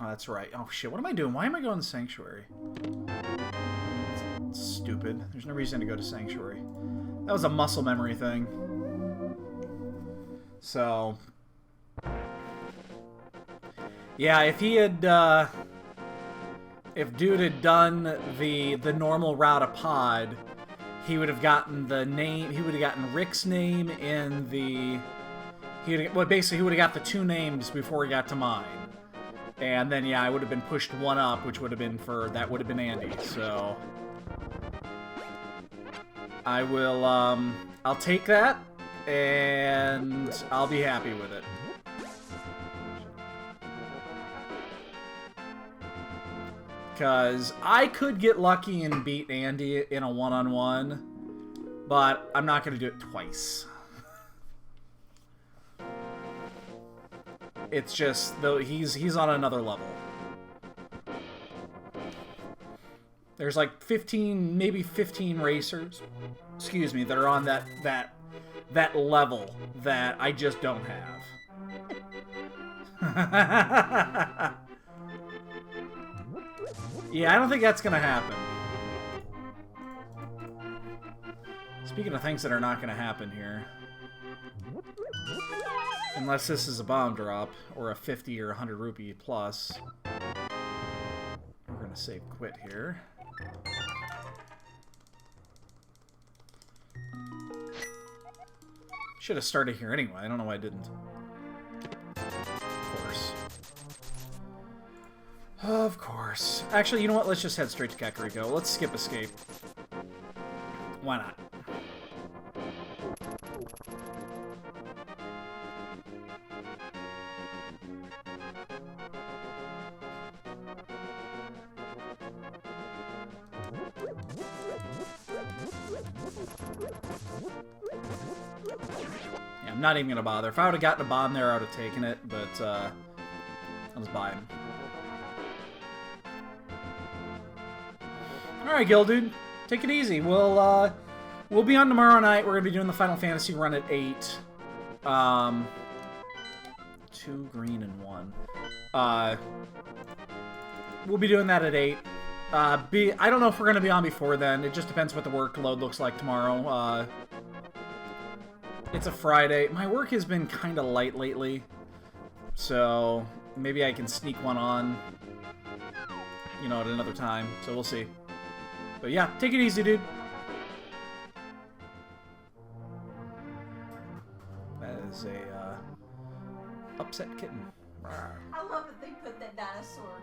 Oh, that's right. Oh, shit. What am I doing? Why am I going to Sanctuary? It's stupid. There's no reason to go to Sanctuary. That was a muscle memory thing. So... yeah, if he had, if dude had done the normal route of pod, he would have gotten the name, he would have gotten Rick's name in the, well, basically he would have got the 2 names before he got to mine. And then, yeah, I would have been pushed 1 up, which would have been for, that would have been Andy, so. I will, I'll take that, and I'll be happy with it. Because I could get lucky and beat Andy in a one-on-one, but I'm not going to do it twice. It's just, though, he's on another level. There's like 15, maybe 15 racers, excuse me, that are on that level that I just don't have. Yeah, I don't think that's gonna happen. Speaking of things that are not gonna happen here. Unless this is a bomb drop, or a 50 or 100 rupee plus. We're gonna save quit here. Should have started here anyway, I don't know why I didn't. Of course. Of course. Actually, you know what? Let's just head straight to Kakariko. Let's skip escape. Why not? Yeah, I'm not even gonna bother. If I would have gotten a bomb there, I would have taken it, but I'll just buy him. Alright, Gil, dude. Take it easy. We'll be on tomorrow night. We're going to be doing the Final Fantasy run at 8. 2 green and 1. We'll be doing that at 8. I don't know if we're going to be on before then. It just depends what the workload looks like tomorrow. It's a Friday. My work has been kind of light lately. So maybe I can sneak one on, you know, at another time. So we'll see. But yeah, take it easy, dude. That is a upset kitten. I love that they put that dinosaur.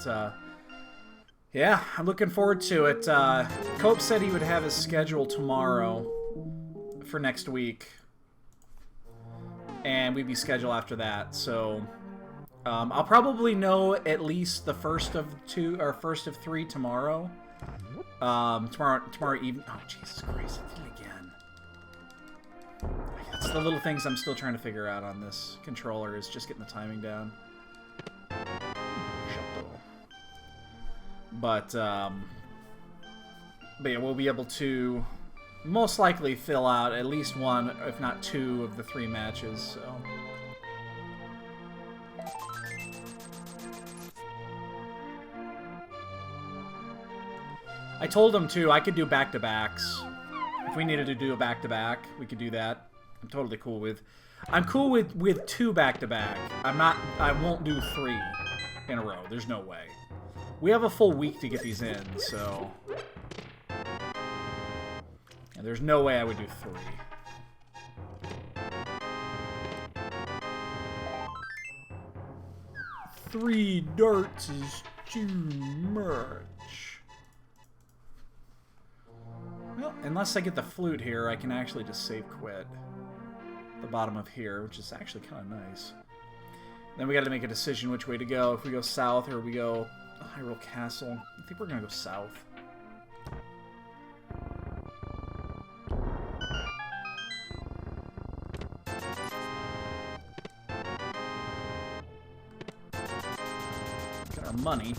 But yeah, I'm looking forward to it. Cope said he would have his schedule tomorrow for next week, and we'd be scheduled after that. So I'll probably know at least the first of 2 or first of 3 tomorrow. Tomorrow evening. Oh, Jesus Christ! I did it again. It's the little things I'm still trying to figure out on this controller. Is just getting the timing down. But yeah, we'll be able to most likely fill out at least 1, if not 2, of the 3 matches, so. I told him, too, I could do back-to-backs. If we needed to do a back-to-back, we could do that. I'm totally cool with... I'm cool with 2 back-to-back. I won't do 3 in a row. There's no way. We have a full week to get these in, so... yeah, there's no way I would do 3. 3 darts is too much. Well, unless I get the flute here, I can actually just save quit. The bottom of here, which is actually kind of nice. Then we got to make a decision which way to go. If we go south or we go Hyrule Castle. I think we're going to go south. Got our money.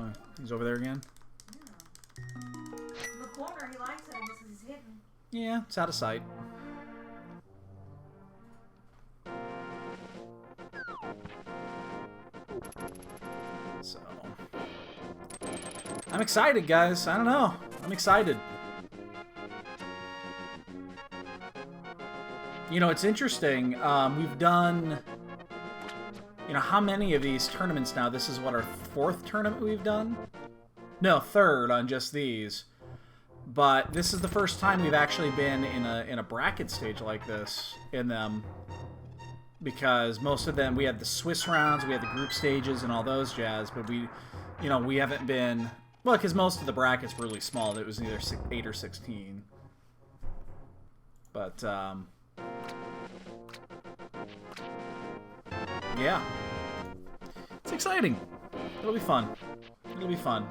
Oh, he's over there again? Yeah. In the corner, he likes it because he's hidden. Yeah, it's out of sight. So... I'm excited, guys. I don't know. I'm excited. You know, it's interesting. We've done... You know, how many of these tournaments now? This is, what, our 4th tournament we've done? No, 3rd on just these. But this is the first time we've actually been in a bracket stage like this in them. Because most of them, we had the Swiss rounds, we had the group stages and all those jazz, but we, you know, we haven't been... Well, because most of the brackets were really small. It was either 8 or 16. But, yeah. It's exciting. It'll be fun. It'll be fun.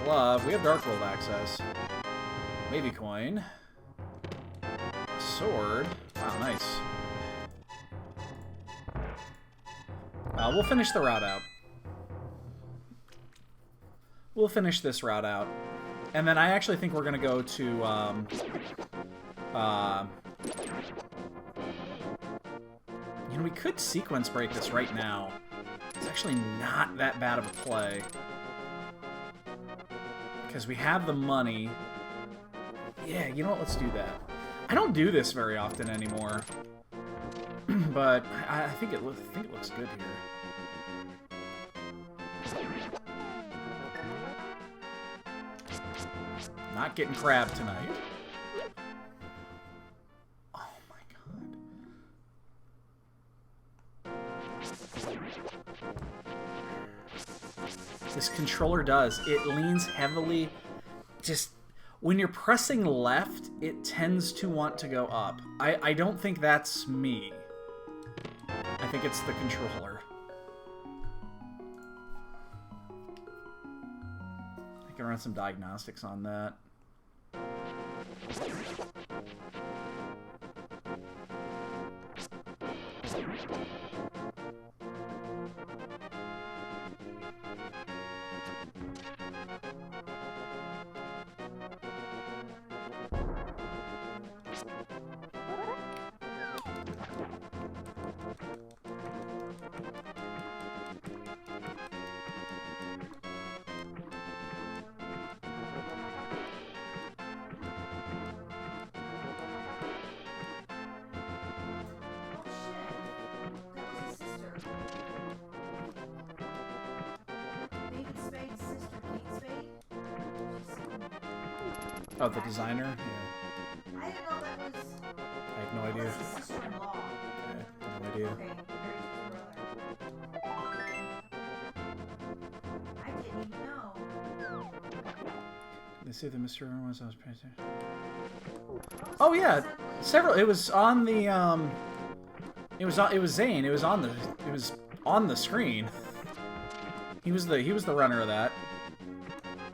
Glove. We have Dark World access. Wavy coin. Sword. Wow, nice. We'll finish the route out. We'll finish this route out. And then I actually think we're going to go to, you know, we could sequence break this right now. It's actually not that bad of a play. Because we have the money. Yeah, you know what? Let's do that. I don't do this very often anymore. But I think it looks good here. Not getting crab tonight. Oh my god. This controller does. It leans heavily. Just when you're pressing left, it tends to want to go up. I don't think that's me. I think it's the controller. I can run some diagnostics on that. Oh, the designer? Yeah. I didn't know that was... I have no idea. That's his sister-in-law. Okay, no idea. Okay, I didn't even know. They say the Mr. was I was paying attention. Oh yeah, several. It was on the It was Zane. It was on the screen. He was the runner of that.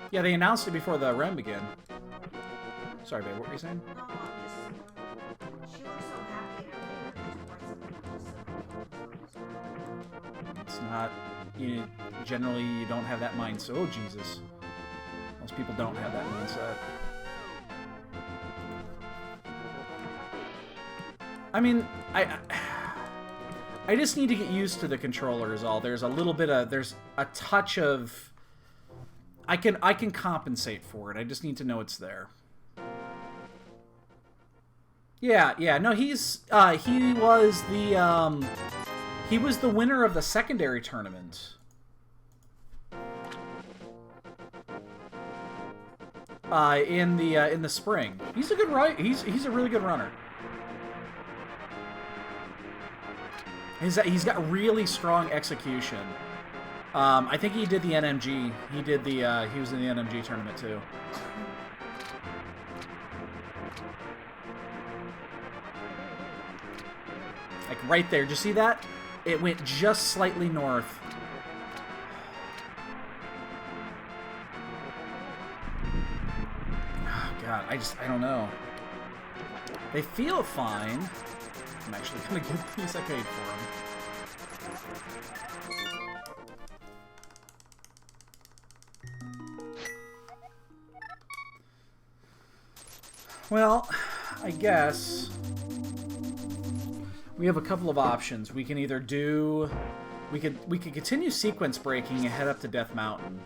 Yeah, they announced it before the run began. Sorry, babe. What were you saying? No, she looks so happy. It's not. Generally, you don't have that mindset. Oh Jesus. Most people don't have that mindset. I mean, I just need to get used to the controller is all. There's a little bit of, there's a touch of, I can compensate for it. I just need to know it's there. Yeah, no, he was the winner of the secondary tournament. In the spring. He's a good he's a really good runner. He's got really strong execution. I think he did the NMG. He did the, he was in the NMG tournament too. Like right there. Did you see that? It went just slightly north. Oh, God, I don't know. They feel fine. I'm actually gonna get these. I paid for them. Well, I guess we have a couple of options. We can either do, we could continue sequence breaking and head up to Death Mountain.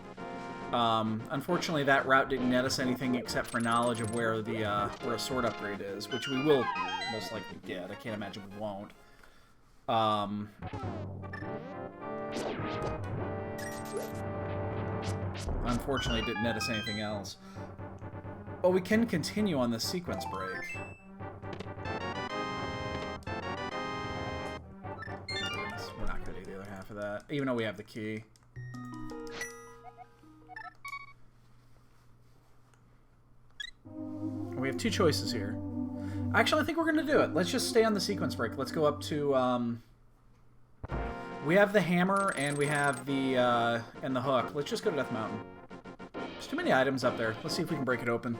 Unfortunately, that route didn't net us anything except for knowledge of where the where a sword upgrade is, which we will most likely get. I can't imagine we won't. Unfortunately, it didn't net us anything else. But we can continue on the sequence break. We're not going to do the other half of that, even though we have the key. We have two choices here. Actually, I think we're going to do it. Let's just stay on the sequence break. Let's go up to... we have the hammer, and we have the hook. Let's just go to Death Mountain. There's too many items up there. Let's see if we can break it open.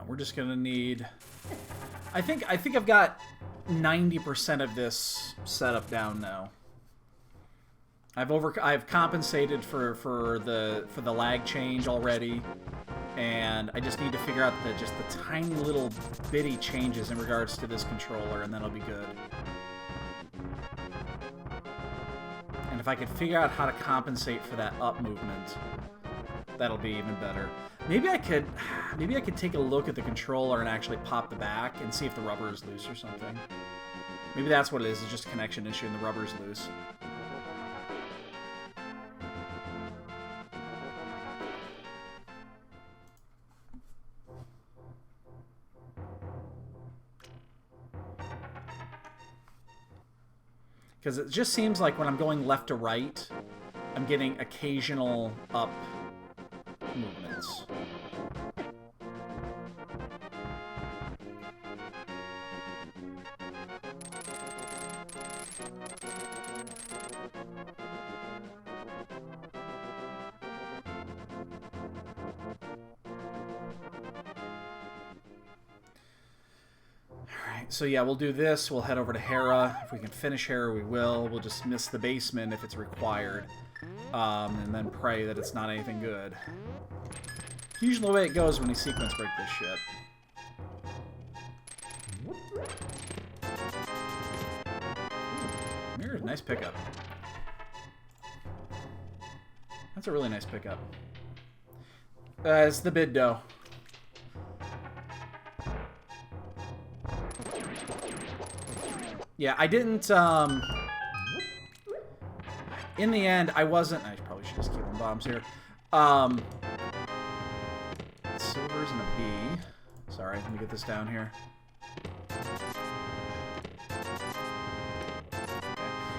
We're just gonna need... I think I've got 90% of this setup down now. I've compensated for the lag change already, and I just need to figure out just the tiny little bitty changes in regards to this controller, and then I'll be good. And if I could figure out how to compensate for that up movement, that'll be even better. Maybe I could take a look at the controller and actually pop the back and see if the rubber is loose or something. Maybe that's what it is. It's just a connection issue and the rubber's loose. Because it just seems like when I'm going left to right, I'm getting occasional up movements. Alright, so yeah, we'll do this. We'll head over to Hera. If we can finish Hera, we will. We'll just miss the basement if it's required. And then pray that it's not anything good. Usually the way it goes when you sequence break this shit. Mirror, nice pickup. That's a really nice pickup. It's the bid dough. Yeah, I didn't, in the end, I wasn't... I probably should just keep on bombs here. Silvers and a B. Sorry, let me get this down here.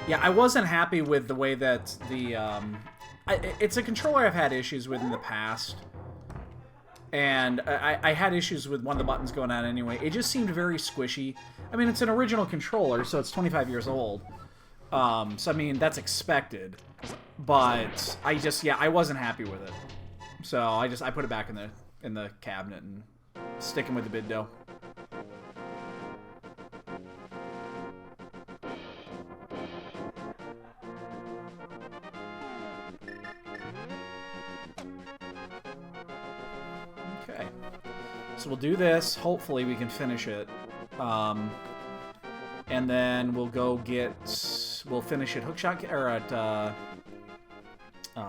Yeah, I wasn't happy with the way that the... it's a controller I've had issues with in the past. And I had issues with one of the buttons going on anyway. It just seemed very squishy. I mean, it's an original controller, so it's 25 years old. So, I mean, that's expected. But I just, yeah, I wasn't happy with it. So I put it back in the cabinet and sticking with the bid dough. Okay. So we'll do this. Hopefully we can finish it. And then we'll go get... We'll finish at Hookshot... Or at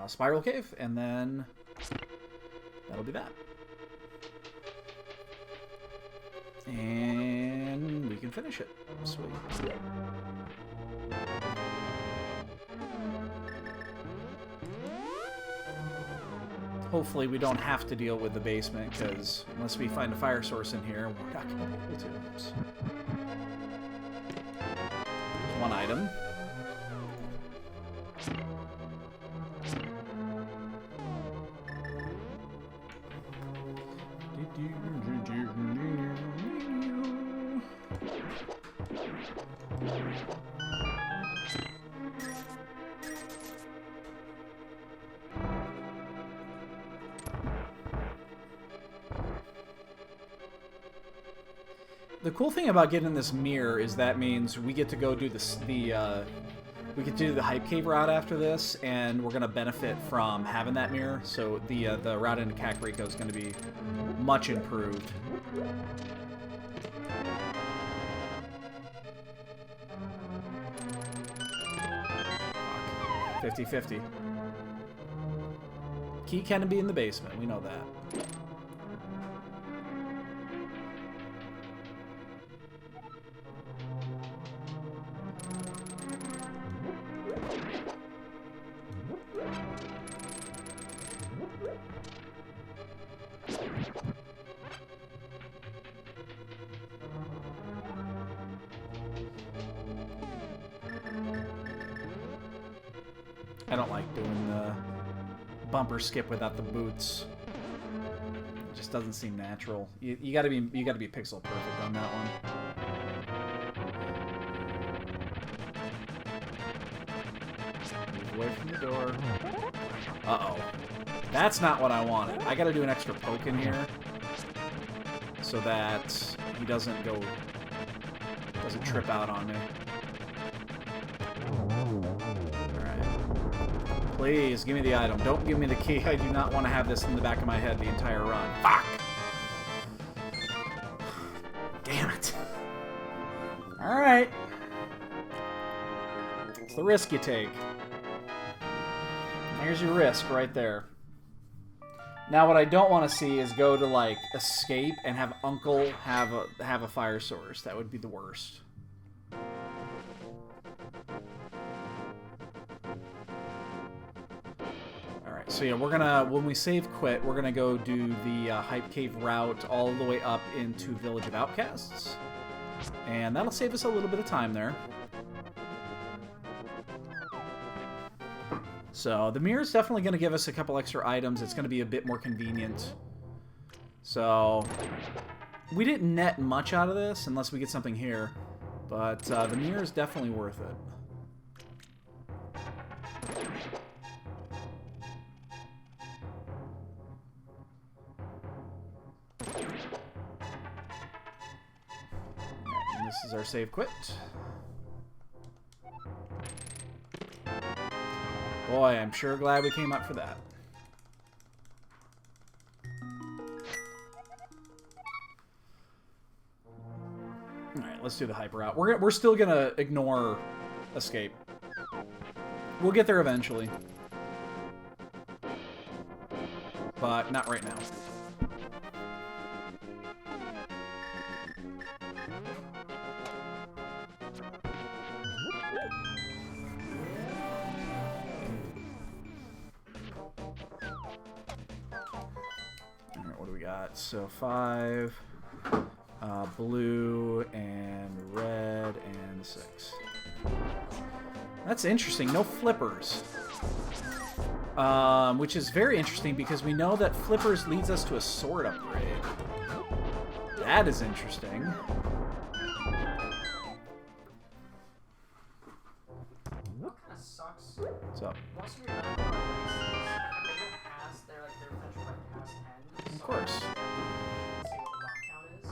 Spiral Cave. And then... That'll be that. And we can finish it. Sweet. Hopefully we don't have to deal with the basement, because unless we find a fire source in here, we're not going to be able to. Oops. There's one item. The cool thing about getting this mirror is that means we get to go do we get to do the Hype Cave route after this, and we're gonna benefit from having that mirror. So the route into Kakariko is gonna be much improved. 50-50. Key can be in the basement. We know that. I don't like doing the bumper skip without the boots. It just doesn't seem natural. You gotta be pixel perfect on that one. Move away from the door. Uh-oh. That's not what I wanted. I gotta do an extra poke in here so that he doesn't trip out on me. Please, give me the item. Don't give me the key. I do not want to have this in the back of my head the entire run. Fuck! Damn it. Alright. It's the risk you take. Here's your risk right there. Now what I don't want to see is go to, like, escape and have Uncle have a fire source. That would be the worst. So yeah, we're gonna, when we save quit, we're gonna go do the Hype Cave route all the way up into Village of Outcasts. And that'll save us a little bit of time there. So the mirror is definitely gonna give us a couple extra items. It's gonna be a bit more convenient. So we didn't net much out of this unless we get something here. But the mirror is definitely worth it. This is our save quit. Boy, I'm sure glad we came up for that. Alright, let's do the hyper route. We're still gonna ignore escape. We'll get there eventually. But not right now. So 5, blue, and red, and 6. That's interesting. No flippers. Which is very interesting because we know that flippers leads us to a sword upgrade. That is interesting. What kind of sucks? What's up? Most of your pass their potential pass ends. Of course. See what the block count is.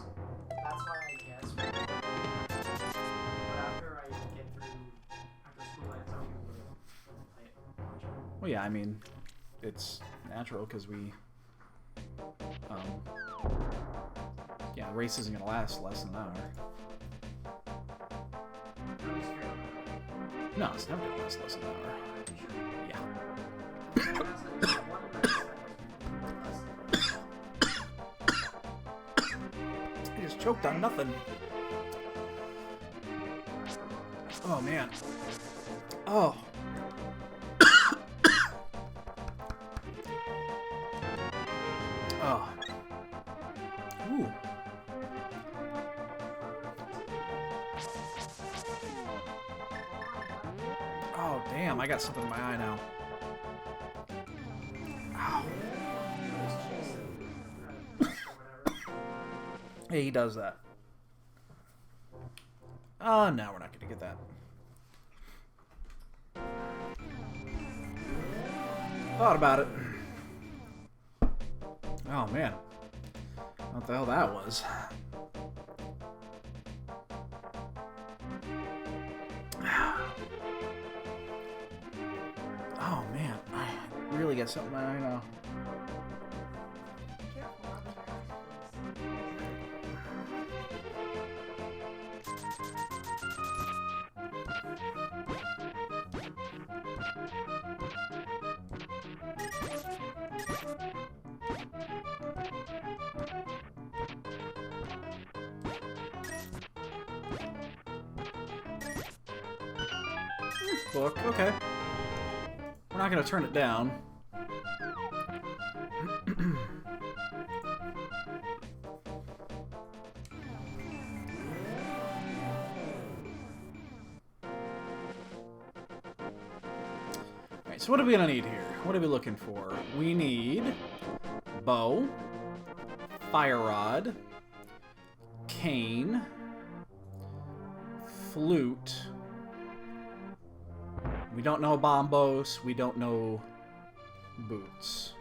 That's why I guess. But after I get through after school, I tell you to play it. Well, yeah, I mean, it's natural because we race isn't gonna last less than an hour. No, it's never gonna last less than an hour. Yeah. I just choked on nothing. Oh man. Oh. Oh. Ooh. Oh, damn, I got something in my eye now. Ow. Hey, he does that. Oh, no, we're not going to get that. Thought about it. Oh, man. What the hell that was. Oh, man. I really got something in my eye now. Book, okay. We're not going to turn it down. Alright, so what are we going to need here? What are we looking for? We need bow, fire rod, cane, flute. We don't know bombos. We don't know boots.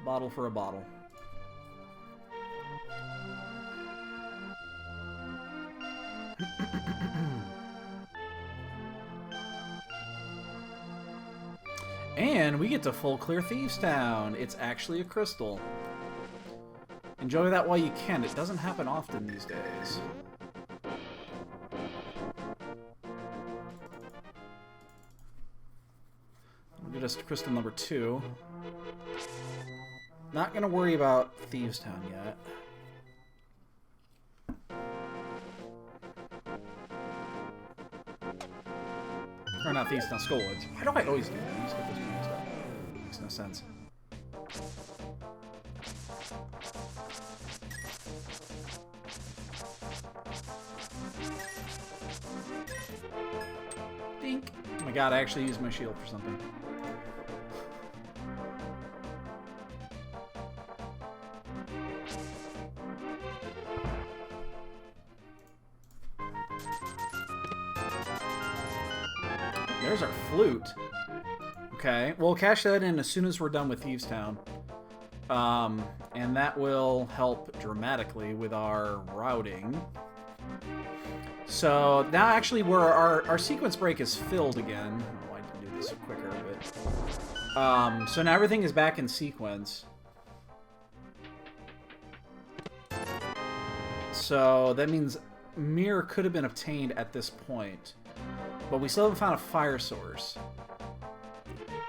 Bottle for a bottle. And we get to full clear Thieves Town. It's actually a crystal. Enjoy that while you can. It doesn't happen often these days. Just crystal number 2. Not gonna worry about Thieves Town yet. Or not Thieves Town, Skullwoods. Why do I always do that? I just get this mixed up. Makes no sense. Dink. Oh my god, I actually used my shield for something. There's our flute. Okay, we'll cash that in as soon as we're done with Thieves Town. And that will help dramatically with our routing. So now actually our sequence break is filled again. I don't know why I didn't do this quicker, but so now everything is back in sequence. So that means mirror could have been obtained at this point. But we still haven't found a fire source.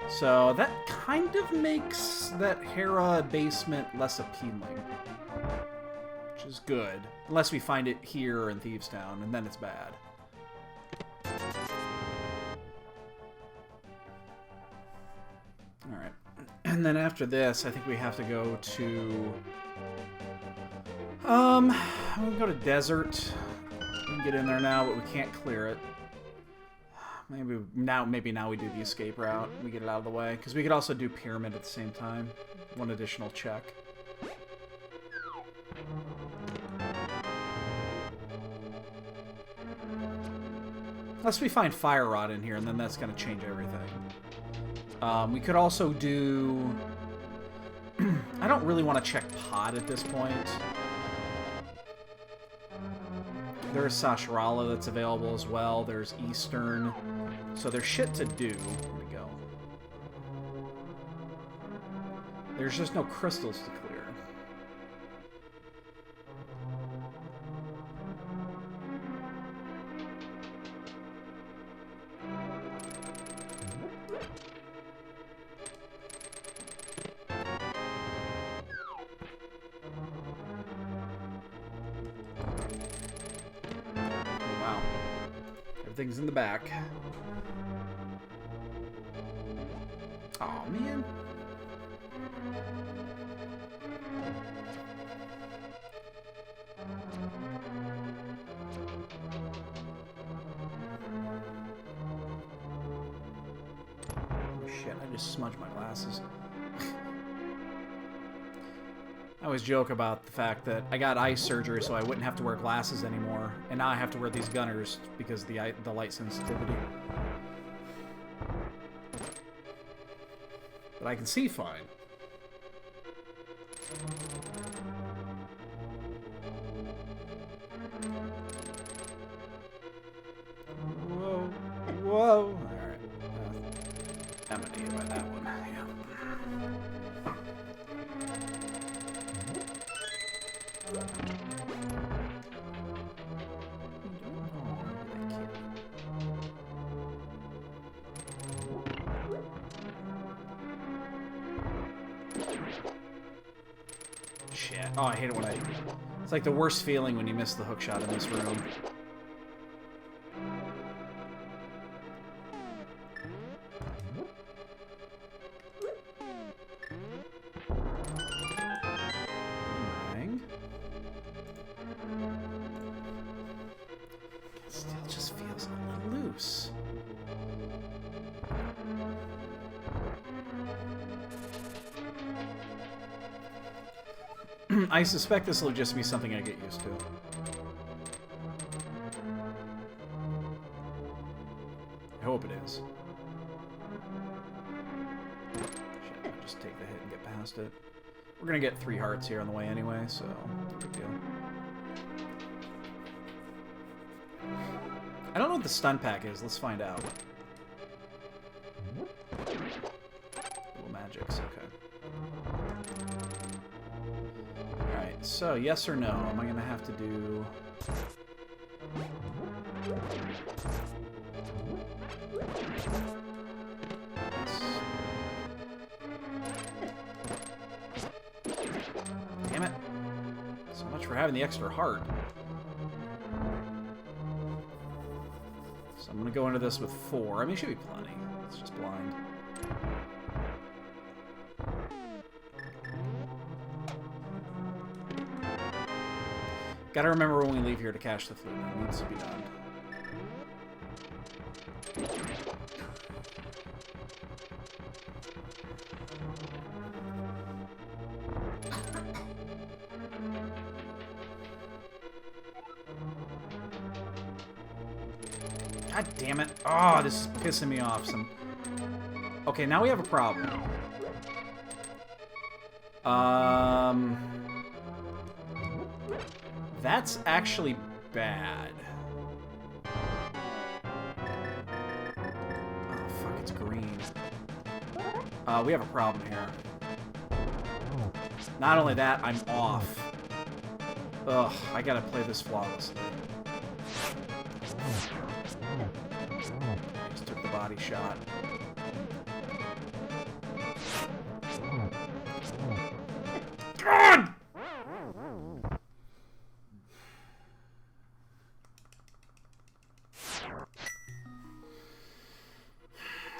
So that kind of makes that Hera basement less appealing. Which is good. Unless we find it here in Thieves Town, and then it's bad. Alright. And then after this, I think we have to go to... we'll go to Desert. We can get in there now, but we can't clear it. Maybe now we do the escape route. We get it out of the way. Because we could also do Pyramid at the same time. One additional check. Unless we find Fire Rod in here, and then that's going to change everything. We could also do... I don't really want to check Pod at this point. There's Sasharala that's available as well. There's Eastern. So there's shit to do. Here we go. There's just no crystals to clear. Oh, wow. Everything's in the back. Aw, man. Oh, shit, I just smudged my glasses. I always joke about the fact that I got eye surgery so I wouldn't have to wear glasses anymore, and now I have to wear these gunners because of the light sensitivity. But I can see fine. Whoa. Whoa. Alright. I'm gonna need by that one. Yeah. Shit. Oh, I hate it when I... It's like the worst feeling when you miss the hookshot in this room. Boomerang. Still just feels a little loose. I suspect this will just be something I get used to. I hope it is. Shit, I'll just take the hit and get past it. We're gonna get 3 hearts here on the way anyway, so no big deal. I don't know what the stun pack is. Let's find out. Little magics, okay. Alright, so yes or no? Am I gonna have to do... Damn it. So much for having the extra heart. So I'm gonna go into this with 4. I mean, it should be plenty. It's just blind. Gotta remember when we leave here to cache the flute. It needs to be done. God damn it. Oh, this is pissing me off. Okay, now we have a problem. That's actually bad. Oh, fuck, it's green. We have a problem here. Not only that, I'm off. Ugh, I gotta play this flawlessly. Just took the body shot. God!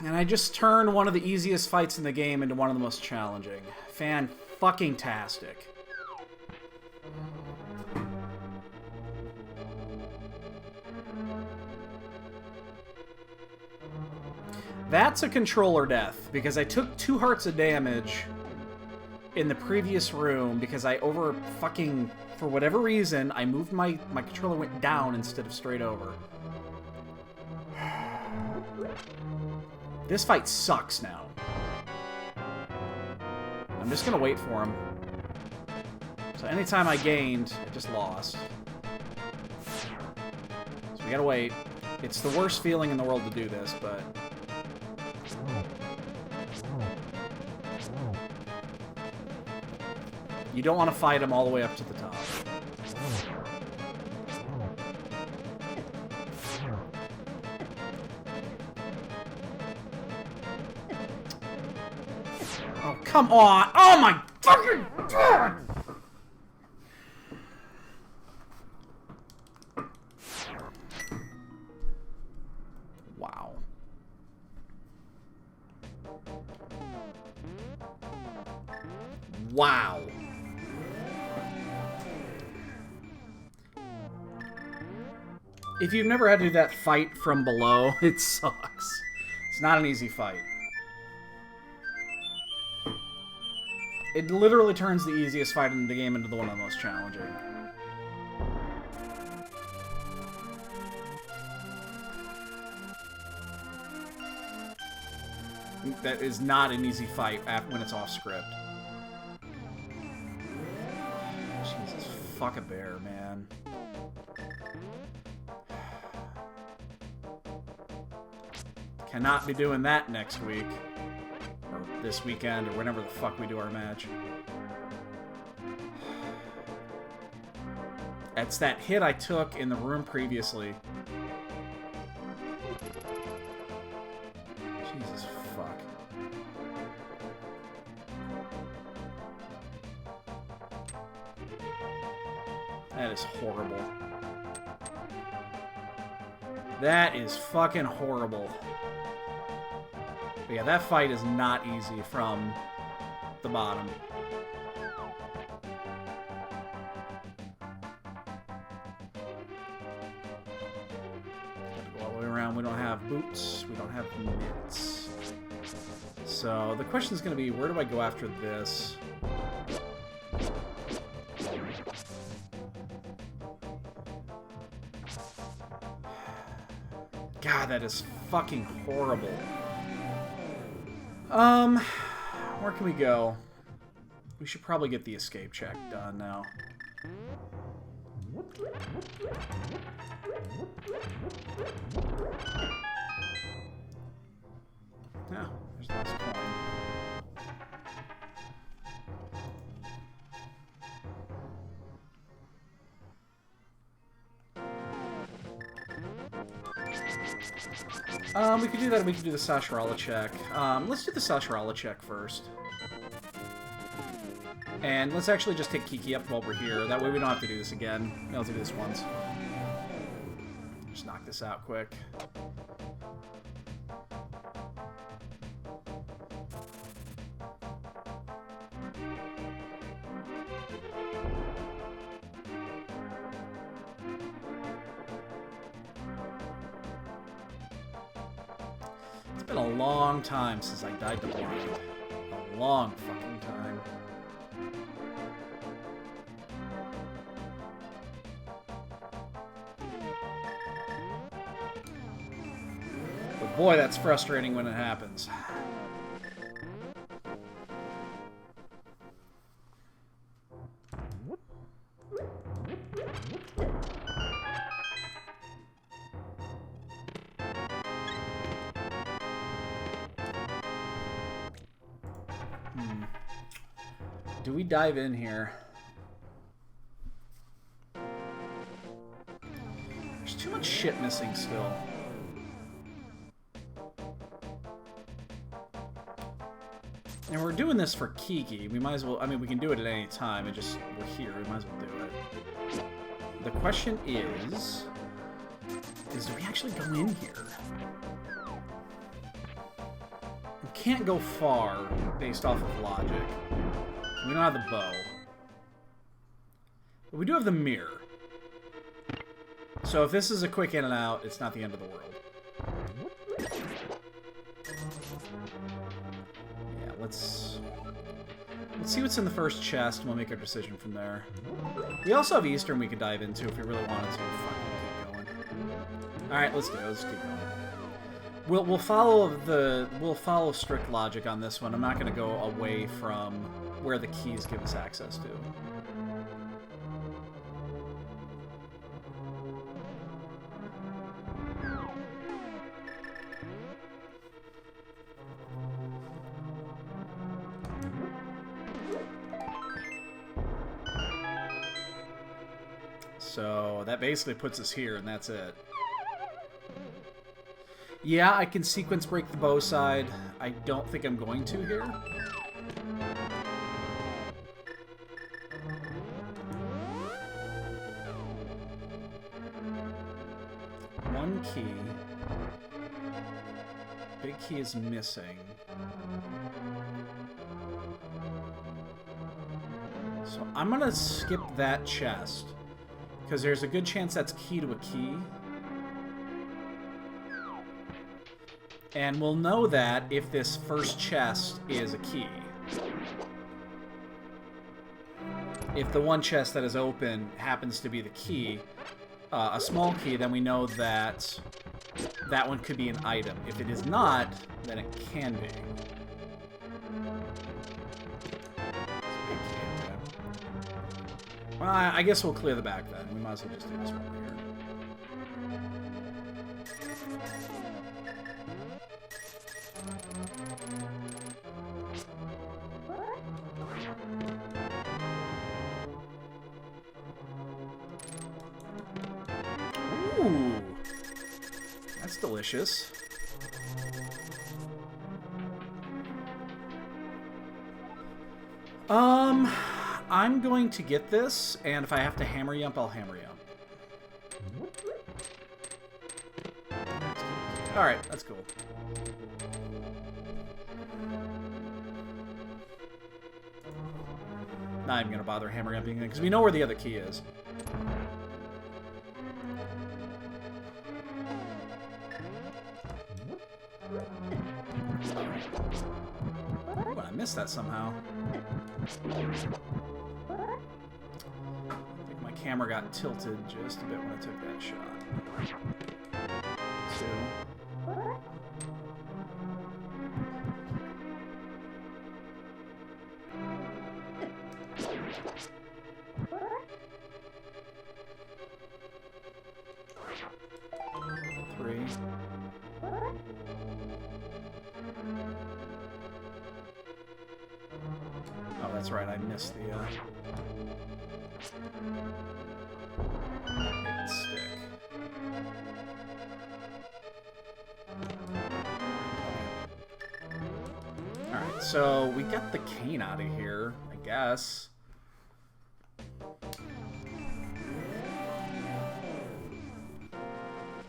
And I just turned one of the easiest fights in the game into one of the most challenging. Fan-fucking-tastic. That's a controller death, because I took 2 hearts of damage in the previous room because I for whatever reason, I moved my controller went down instead of straight over. This fight sucks now. I'm just gonna wait for him. So anytime I gained, I just lost. So we gotta wait. It's the worst feeling in the world to do this, but... You don't want to fight him all the way up to the top. Oh, come on! Oh my fucking god! Wow. Wow. If you've never had to do that fight from below, it sucks. It's not an easy fight. It literally turns the easiest fight in the game into one of the most challenging. That is not an easy fight when it's off script. Jesus, fuck a bear, man. Cannot be doing that next week. Or this weekend, or whenever the fuck we do our match. That's that hit I took in the room previously. Jesus fuck. That is horrible. That is fucking horrible. But yeah, that fight is not easy from the bottom. Gotta go all the way around. We don't have boots. We don't have mitts. So the question is going to be, where do I go after this? God, that is fucking horrible. Where can we go? We should probably get the escape check done now. Yeah, there's lots of coin. We could do that, or we could do the SRL check. Let's do the SRL check first. And let's actually just take Kiki up while we're here. That way we don't have to do this again. We'll have to do this once. Just knock this out quick. It's been a long time since I died to blind. A long fucking time. But boy, that's frustrating when it happens. Do we dive in here? There's too much shit missing still. And we're doing this for Kiki. We might as well, I mean, we can do it at any time. It just, we're here. We might as well do it. The question is do we actually go in here? We can't go far based off of logic. We don't have the bow. But we do have the mirror. So if this is a quick in and out, it's not the end of the world. Yeah, let's see what's in the first chest, and we'll make our decision from there. We also have Eastern we could dive into if we really wanted to. Fuck, we'll keep going. Alright, let's do it. Let's keep going. We'll follow strict logic on this one. I'm not gonna go away from where the keys give us access to. So that basically puts us here, and that's it. Yeah, I can sequence break the bow side. I don't think I'm going to here. One key. Big key is missing. So I'm gonna skip that chest, because there's a good chance that's key to a key. And we'll know that if this first chest is a key. If the one chest that is open happens to be the key, a small key, then we know that that one could be an item. If it is not, then it can be. Well, I guess we'll clear the back then. We might as well just do this one here. Ooh, that's delicious. I'm going to get this, and if I have to hammer yump, I'll hammer yump. Alright, that's cool. Not even gonna bother hammer yumping because we know where the other key is. Ooh, I missed that somehow. I think my camera got tilted just a bit when I took that shot. 2. Oh, that's right, I missed the, stick. Alright, so we got the cane out of here, I guess.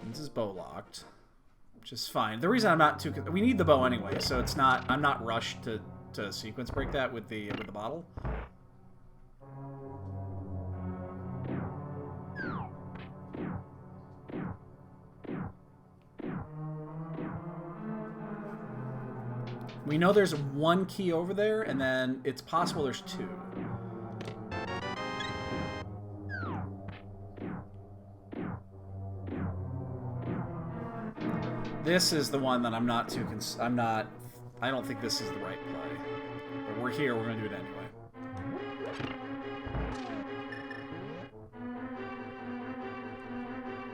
This is bow locked, which is fine. The reason I'm not too... We need the bow anyway, so it's not... I'm not rushed to sequence break that with the bottle. We know there's one key over there, and then it's possible there's 2. This is the one that I'm not too... I don't think this is the right play. But we're here, we're going to do it anyway.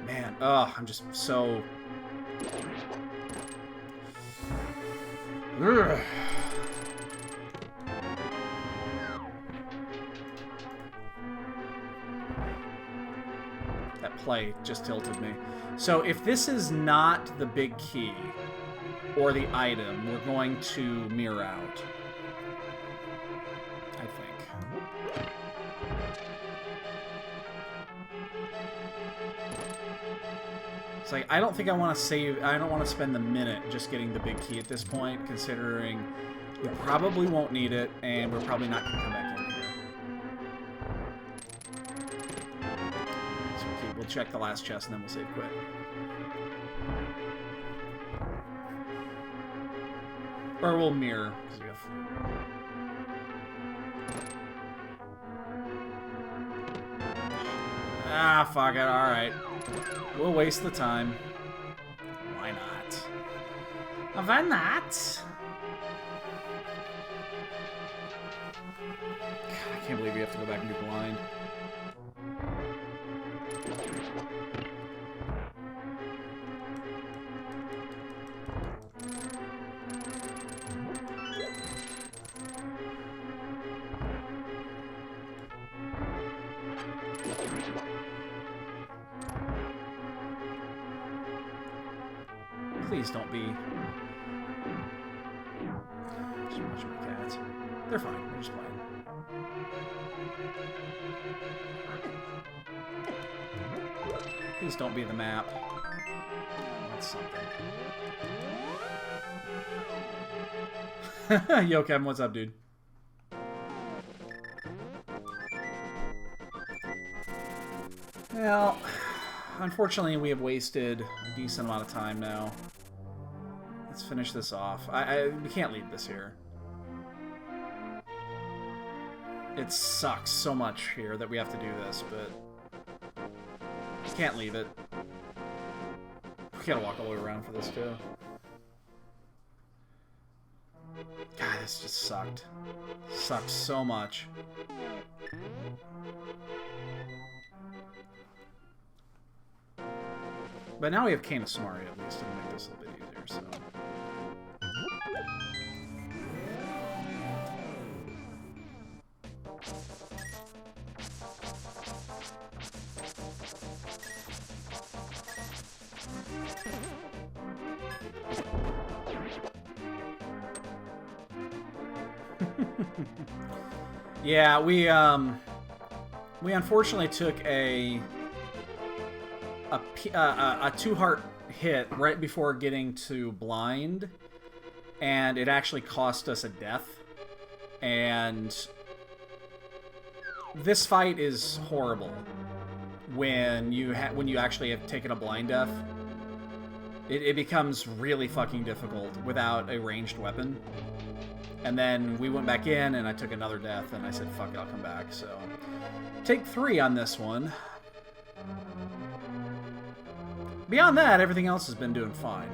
Man, I'm just so... Ugh. That play just tilted me. So if this is not the big key or the item, we're going to mirror out, I think. It's like, I don't think I want to save... I don't want to spend the minute just getting the big key at this point, considering we probably won't need it, and we're probably not going to come back in here. So we'll check the last chest, and then we'll save quit. Or we'll mirror, because we have flute. Ah, fuck it, alright. We'll waste the time. Why not? Why not? God, I can't believe we have to go back and do blind. Please don't be. Just watch my cats. They're fine. They're just playing. Please don't be the map. That's something. Yo, Kevin, what's up, dude? Well, unfortunately, we have wasted a decent amount of time now. Let's finish this off. We can't leave this here. It sucks so much here that we have to do this, but we can't leave it. We gotta walk all the way around for this, too. God, this just sucked. Sucks so much. But now we have Cane of Samari at least to make this a little bit easier, so... Yeah, we unfortunately took a 2-heart hit right before getting to blind, and it actually cost us a death. And this fight is horrible when you actually have taken a blind death. It becomes really fucking difficult without a ranged weapon. And then we went back in, and I took another death, and I said, fuck it, I'll come back. So, take 3 on this one. Beyond that, everything else has been doing fine.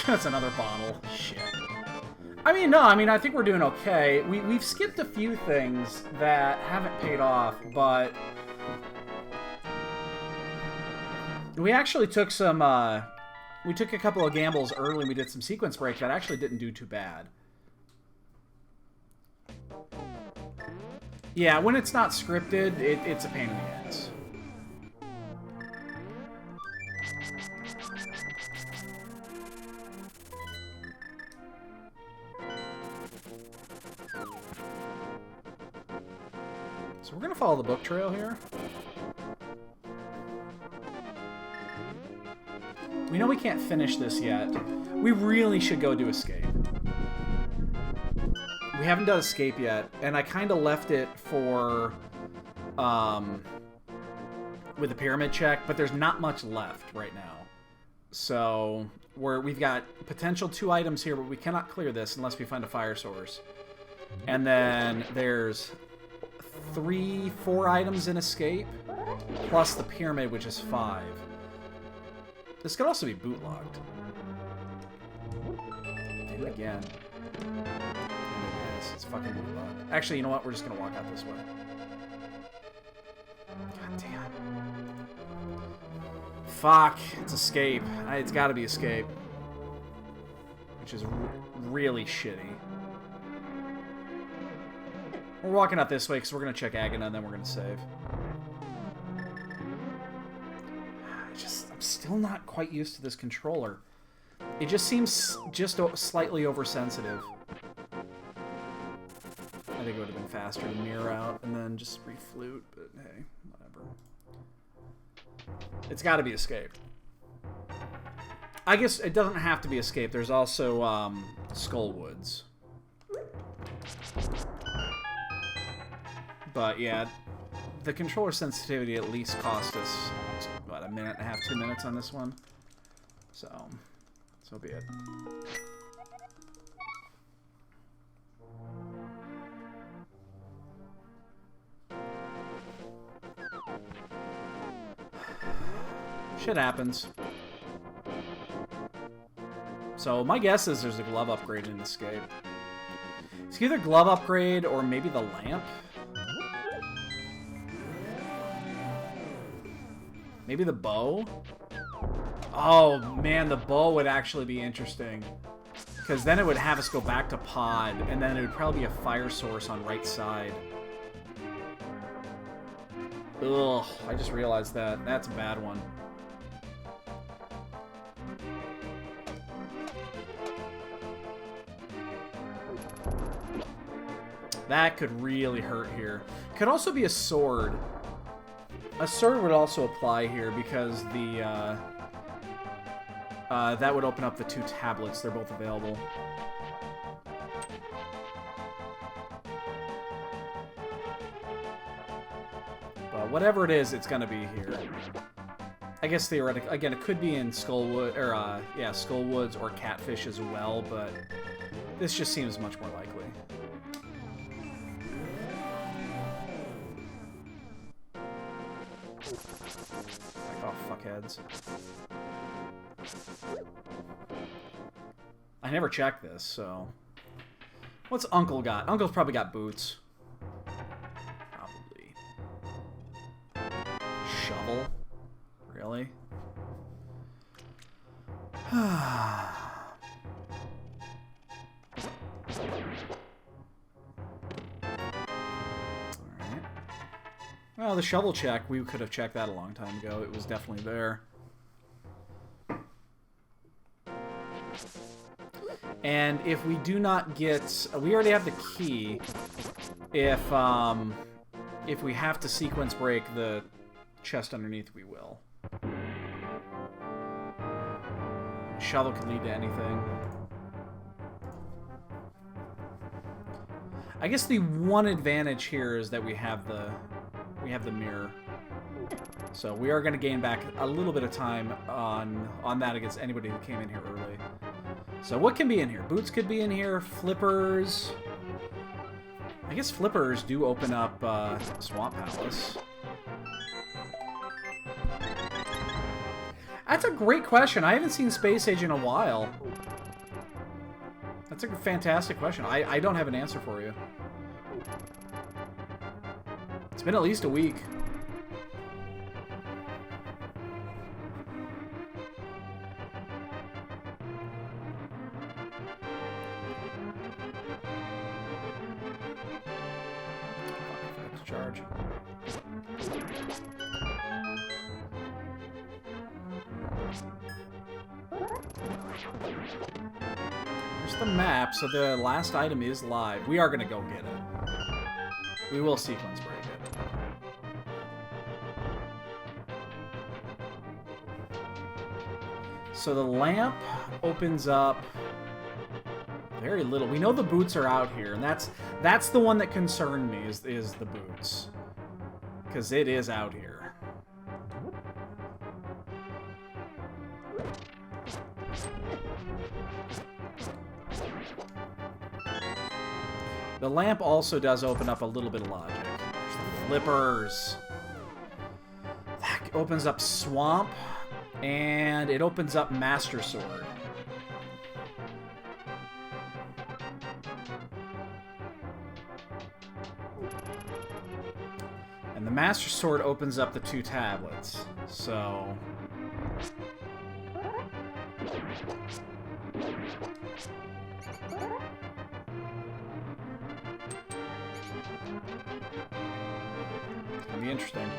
That's another bottle. Shit. I mean, no, I think we're doing okay. We've skipped a few things that haven't paid off, but... we actually took some, we took a couple of gambles early. We did some sequence break that actually didn't do too bad. Yeah, when it's not scripted, it's a pain in the ass. So we're gonna follow the book trail here. We know we can't finish this yet. We really should go do escape. We haven't done escape yet, and I kind of left it for with the pyramid check, but there's not much left right now. So we've got potential 2 items here, but we cannot clear this unless we find a fire source. And then there's 3-4 items in escape, plus the pyramid, which is 5. This could also be bootlogged. Did it again. It's fucking bootlogged. Actually, you know what? We're just gonna walk out this way. God damn. Fuck. It's escape. It's gotta be escape. Which is really shitty. We're walking out this way because we're going to check Agana and then we're going to save. I'm still not quite used to this controller. It just seems just slightly oversensitive. I think it would have been faster to mirror out and then just reflute, but hey, whatever. It's got to be escape. I guess it doesn't have to be escape. There's also Skullwoods. But yeah, the controller sensitivity at least cost us, what, 1.5 minutes, 2 minutes on this one? So be it. Shit happens. So my guess is there's a glove upgrade in Escape. It's either glove upgrade or maybe the lamp. Maybe the bow? Oh, man, the bow would actually be interesting. Because then it would have us go back to pod, and then it would probably be a fire source on right side. Ugh, I just realized that. That's a bad one. That could really hurt here. Could also be a sword. A sword would also apply here because the that would open up the 2 tablets. They're both available. But whatever it is, it's gonna be here. I guess theoretically, again, it could be in Skullwood or yeah, Skullwoods or Catfish as well, but this just seems much more likely. Back off, fuckheads. I never checked this, so... What's Uncle got? Uncle's probably got boots. Probably. Shovel? Really? Alright. Well, the shovel check, we could have checked that a long time ago. It was definitely there. And if we do not get... We already have the key. If we have to sequence break the chest underneath, we will. Shovel can lead to anything. I guess the one advantage here is that we have the mirror. So we are going to gain back a little bit of time on that against anybody who came in here early. So what can be in here? Boots could be in here. Flippers. I guess flippers do open up Swamp Palace. That's a great question. I haven't seen Space Age in a while. That's a fantastic question. I don't have an answer for you. It's been at least a week. Charge. There's the map, so the last item is live. We are going to go get it. We will sequence break it. So the lamp opens up very little. We know the boots are out here, and that's the one that concerned me, is the boots. Because it is out here. The lamp also does open up a little bit of logic. There's the flippers. That opens up Swamp, and it opens up Master Sword. And the Master Sword opens up the 2 tablets. So... it's gonna be interesting.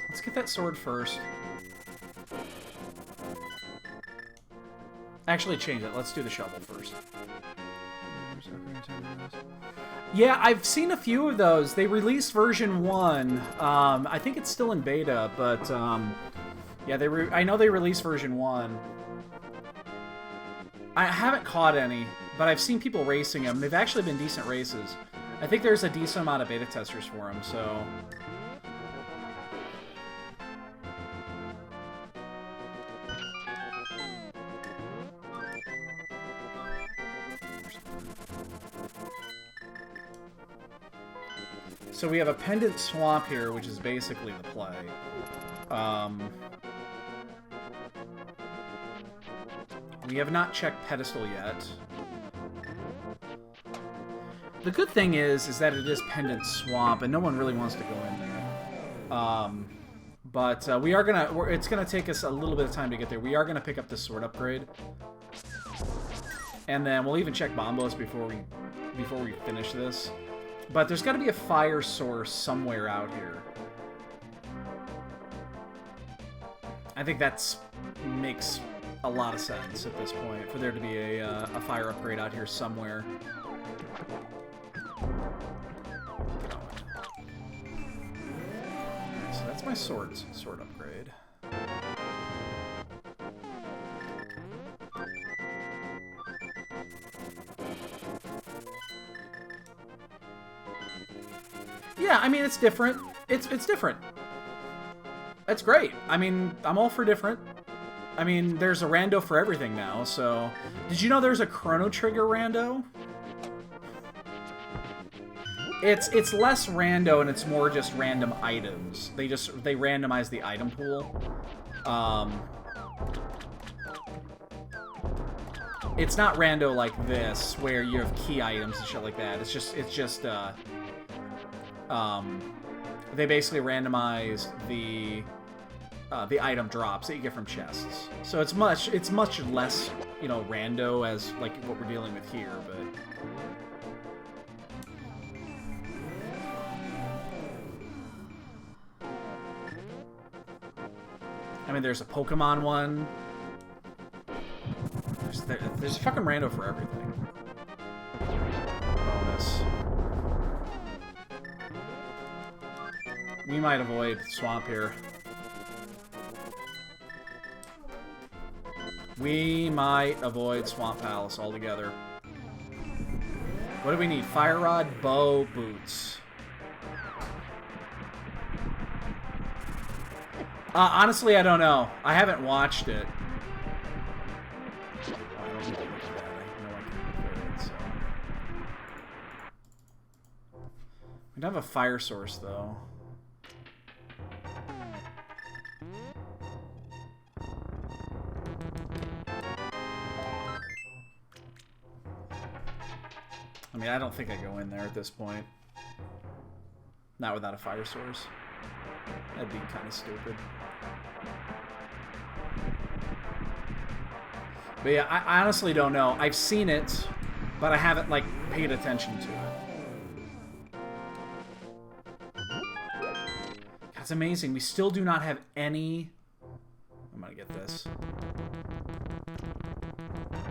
Let's get that sword first. Actually, change it. Let's do the shovel first. Yeah, I've seen a few of those. They released version 1. I think it's still in beta, but yeah, I know they released version 1. I haven't caught any, but I've seen people racing them. They've actually been decent races. I think there's a decent amount of beta testers for them, so... So we have a pendant swamp here, which is basically the play. We have not checked pedestal yet. The good thing is that it is pendant swamp, and no one really wants to go in there. But we are gonna. It's gonna take us a little bit of time to get there. We are gonna pick up this sword upgrade, and then we'll even check bombos before we finish this. But there's got to be a fire source somewhere out here. I think that makes a lot of sense at this point, for there to be a fire upgrade out here somewhere. So that's my sword upgrade. Yeah, I mean, it's different. It's different. That's great. I mean, I'm all for different. I mean, there's a rando for everything now, so... Did you know there's a Chrono Trigger rando? It's less rando and it's more just random items. They randomize the item pool. It's not rando like this, where you have key items and shit like that. It's just they basically randomized the item drops that you get from chests. So it's much less, you know, rando as like what we're dealing with here, but I mean, there's a Pokemon one. There's a fucking rando for everything. Bonus. We might avoid swamp here. We might avoid Swamp Palace altogether. What do we need? Fire Rod, bow, boots. Honestly, I don't know. I haven't watched it. Oh, I don't need to look at that. I know I can avoid it, so. We don't have a fire source, though. I mean, I don't think I go in there at this point. Not without a fire source. That'd be kind of stupid. But yeah, I honestly don't know. I've seen it, but I haven't, like, paid attention to it. That's amazing. We still do not have any... I'm gonna get this.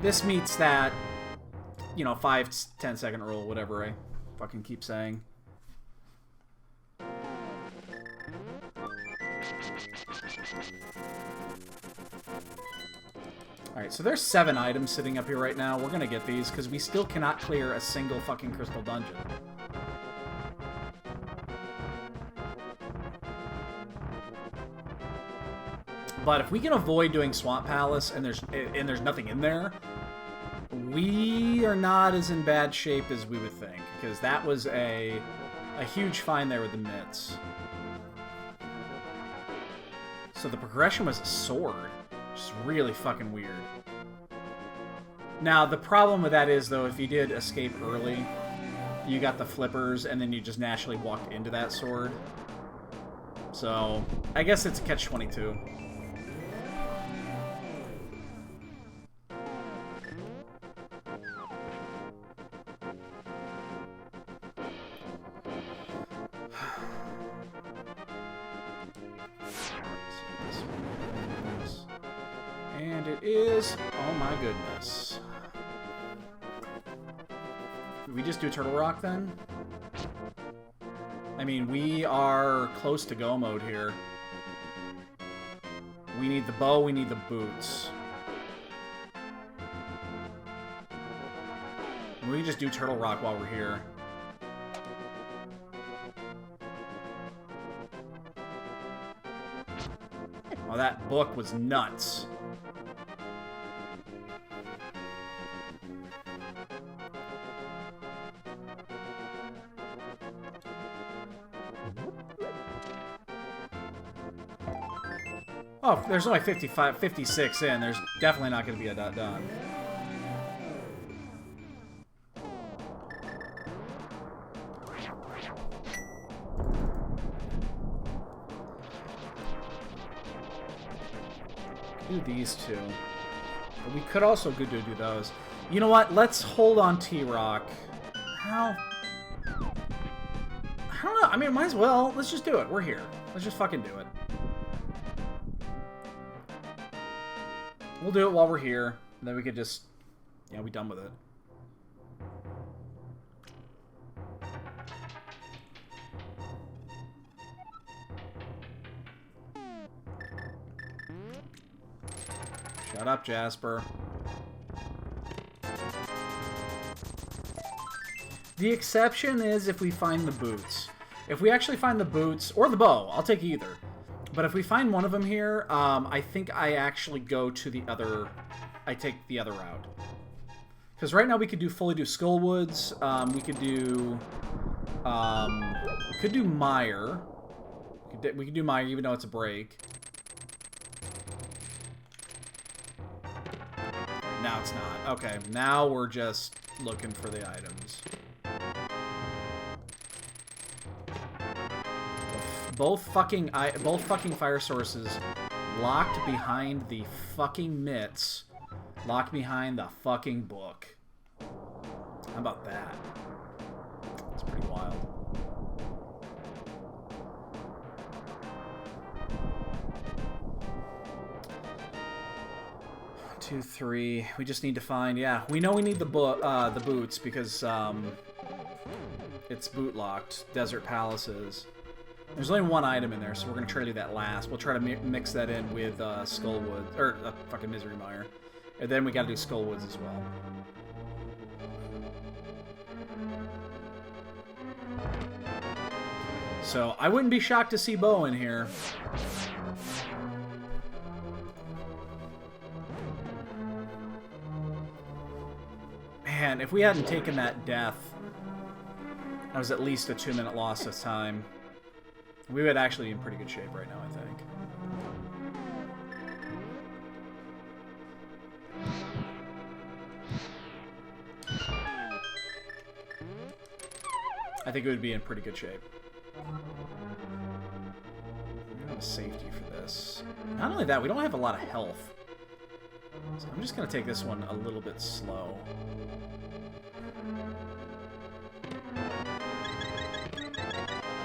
This meets that, you know, 5-10 second rule, whatever I fucking keep saying. Alright, so there's 7 items sitting up here right now. We're gonna get these, because we still cannot clear a single fucking crystal dungeon. But if we can avoid doing Swamp Palace and there's nothing in there, we are not as in bad shape as we would think, because that was a huge find there with the mitts. So the progression was a sword, which is really fucking weird. Now, the problem with that is, though, if you did escape early, you got the flippers, and then you just naturally walked into that sword. So, I guess it's a catch-22. And it is... Oh my goodness. We just do Turtle Rock then? I mean, we are close to go mode here. We need the bow, we need the boots. We can just do Turtle Rock while we're here. Oh, that book was nuts. Oh, there's only 56 in. There's definitely not going to be a dot done. Do these two. But we could also go do those. You know what? Let's hold on T-Rock. How? I don't know. I mean, might as well. Let's just do it. We're here. Let's just fucking do it. We'll do it while we're here. And then we could just... Yeah, we're done with it. Shut up, Jasper. The exception is if we find the boots. If we actually find the boots, or the bow, I'll take either. But if we find one of them here, I think I actually go to the other... I take the other route. Because right now we could fully do Skullwoods. We could do... we could do Mire. We could do Mire even though it's a break. Now it's not. Okay, now we're just looking for the items. Both fucking fire sources locked behind the fucking mitts, locked behind the fucking book. How about that? It's pretty wild. One, 2, 3. We just need to find. Yeah, we know we need the boots because it's boot locked. Desert Palaces. There's only one item in there, so we're going to try to do that last. We'll try to mix that in with Skullwood, or fucking Misery Mire. And then we got to do Skullwoods as well. So, I wouldn't be shocked to see Bo in here. Man, if we hadn't taken that death, that was at least a 2-minute loss of time. We would actually be in pretty good shape right now, I think. I think it would be in pretty good shape. We don't have a safety for this. Not only that, we don't have a lot of health. So I'm just going to take this one a little bit slow.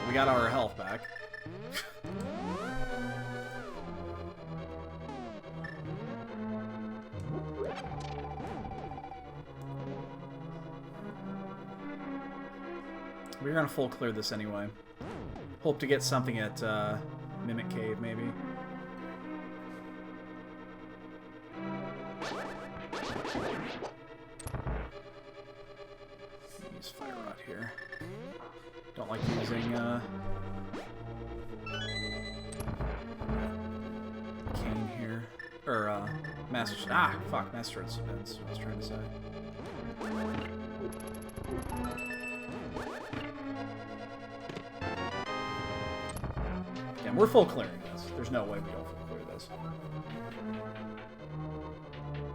We got our health back. We're gonna full clear this anyway. Hope to get something at Mimic Cave, maybe. Use Fire Rod here. Don't like using Cane here. Or Master... Ah! Fuck, Master Spins. I was trying to say. Yeah, we're full clearing this. There's no way we don't full clear this.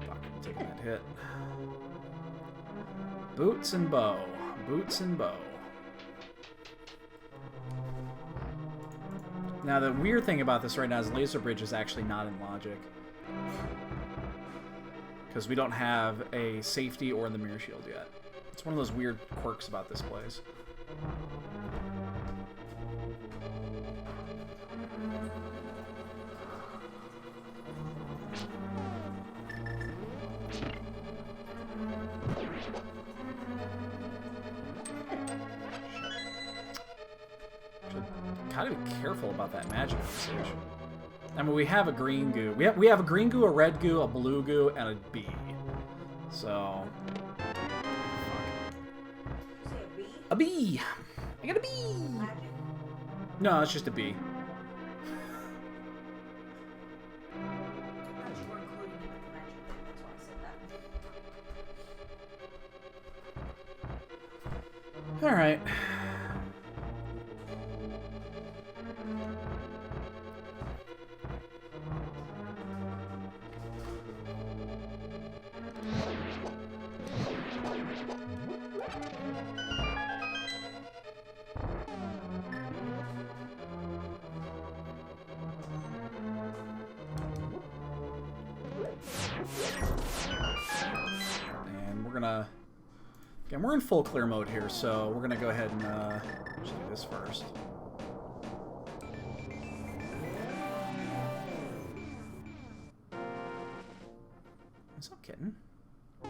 Fuck, I'm taking that hit. Boots and bow. Boots and bow. Now, the weird thing about this right now is Laser Bridge is actually not in logic. Because we don't have a safety or the mirror shield yet. It's one of those weird quirks about this place. gotta be careful about that magic usage. I mean, we have a green goo. We have a green goo, a red goo, a blue goo, and a bee. So... Say a B? A bee! I got a bee! Magic? No, it's just a bee. I thought you were including it with the magic thing. That's why I said that. Alright. And we're gonna... Again, we're in full clear mode here, so we're gonna go ahead and just do this first. What's up, kitten? I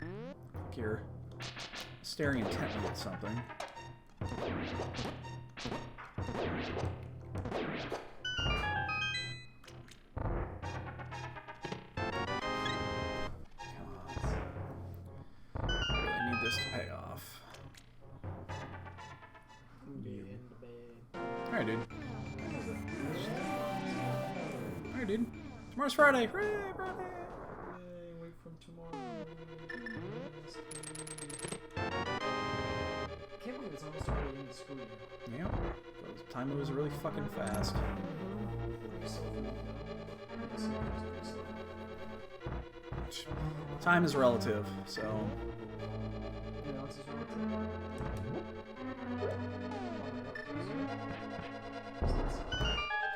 think you're staring intently at something. This to pay off. Alright, dude. Alright, dude. Tomorrow's Friday. Hooray, Friday! Yay, wait from tomorrow. Can't believe it's almost already in the school year. Yep. So time moves really fucking fast. Time is relative, so... You know, it's just relative.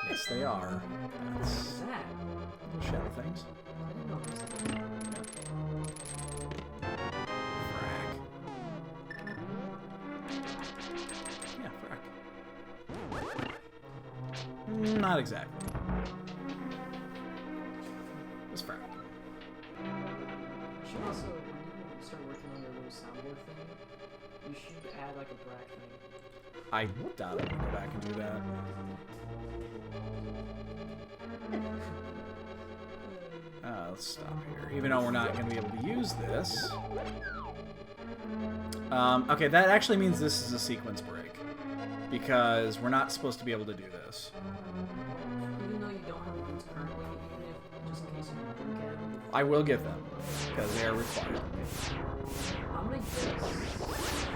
Yes, they are. That's What's that? little shadow things. I didn't know this. Frack. Yeah, frack. Not exactly. It's frack. You should also, when you start working on your little soundboard thing, you should add like a brack thing. I doubt I'm gonna go back and do that. Let's stop here. Even though we're not going to be able to use this. Okay, that actually means this is a sequence break. Because we're not supposed to be able to do this. Even though you don't have the boots currently, even if, just in case you do get them. I will get them. Because they are required. I'm gonna guess.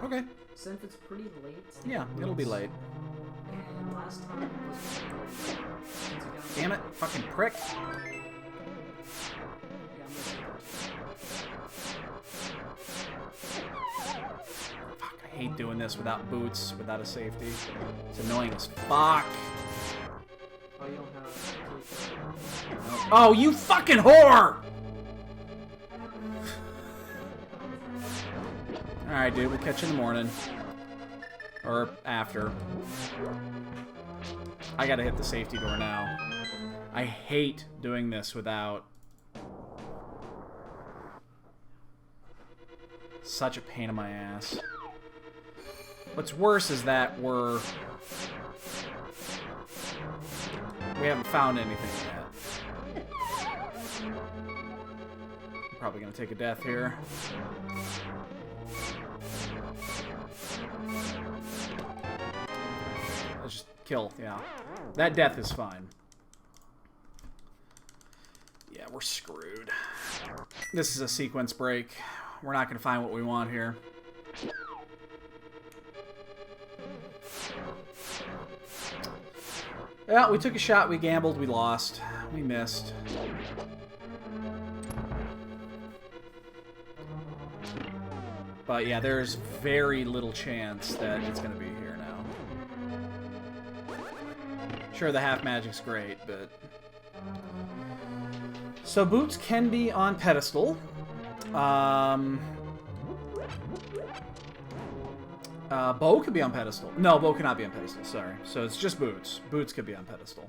Okay. Since it's pretty late. Yeah, it'll be late. And last time was since you got Damn it, fucking prick. Yeah, I'm gonna Fuck, I hate doing this without boots, without a safety. It's annoying as fuck. Oh, you don't have. Nope. Oh, you fucking whore! Alright, dude, we'll catch you in the morning. Or after. I gotta hit the safety door now. I hate doing this without... Such a pain in my ass. What's worse is that we haven't found anything yet. I'm probably gonna take a death here. Let's just kill, yeah. That death is fine. Yeah, we're screwed. This is a sequence break. We're not gonna find what we want here. Yeah, we took a shot, we gambled, we lost. We missed. But yeah, there's very little chance that it's gonna be here now. Sure, the half magic's great, but... So boots can be on pedestal. Bow could be on pedestal. No, bow cannot be on pedestal, sorry. So it's just boots. Boots could be on pedestal.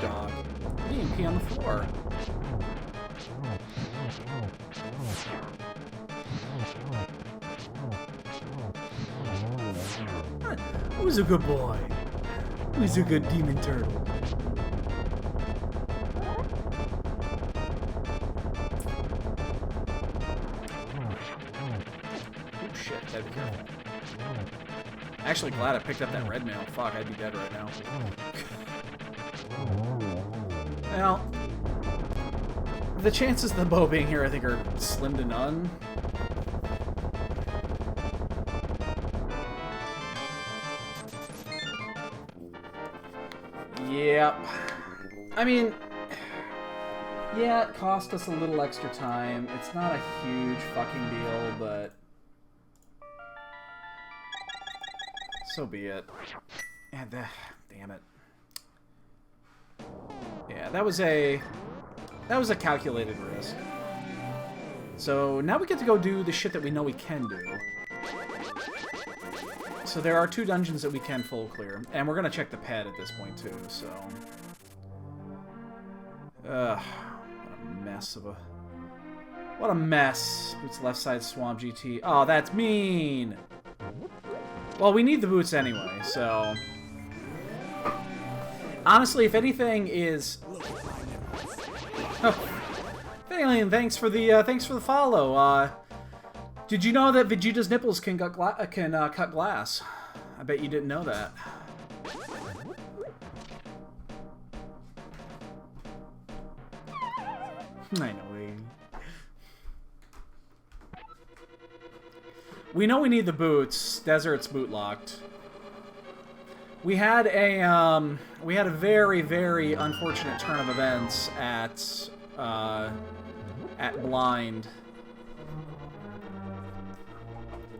dog. You didn't pee on the floor. Who's a good boy? Who's a good demon turtle? Oh shit, gotta be careful. Actually glad I picked up that red mail. Fuck, I'd be dead right now. Well, the chances of the bow being here, I think, are slim to none. Yep. I mean, yeah, it cost us a little extra time. It's not a huge fucking deal, but so be it. And damn it. Yeah, that was a calculated risk. So now we get to go do the shit that we know we can do. So there are 2 dungeons that we can full clear, and we're gonna check the pad at this point too. So, what a mess of a. What a mess. Boots left side swamp GT. Oh, that's mean. Well, we need the boots anyway, so. Honestly, if anything is. Oh. Alien, thanks for the follow. Did you know that Vegeta's nipples can cut glass? I bet you didn't know that. I know. We know we need the boots. Desert's boot locked. We had a very, very unfortunate turn of events at Blind,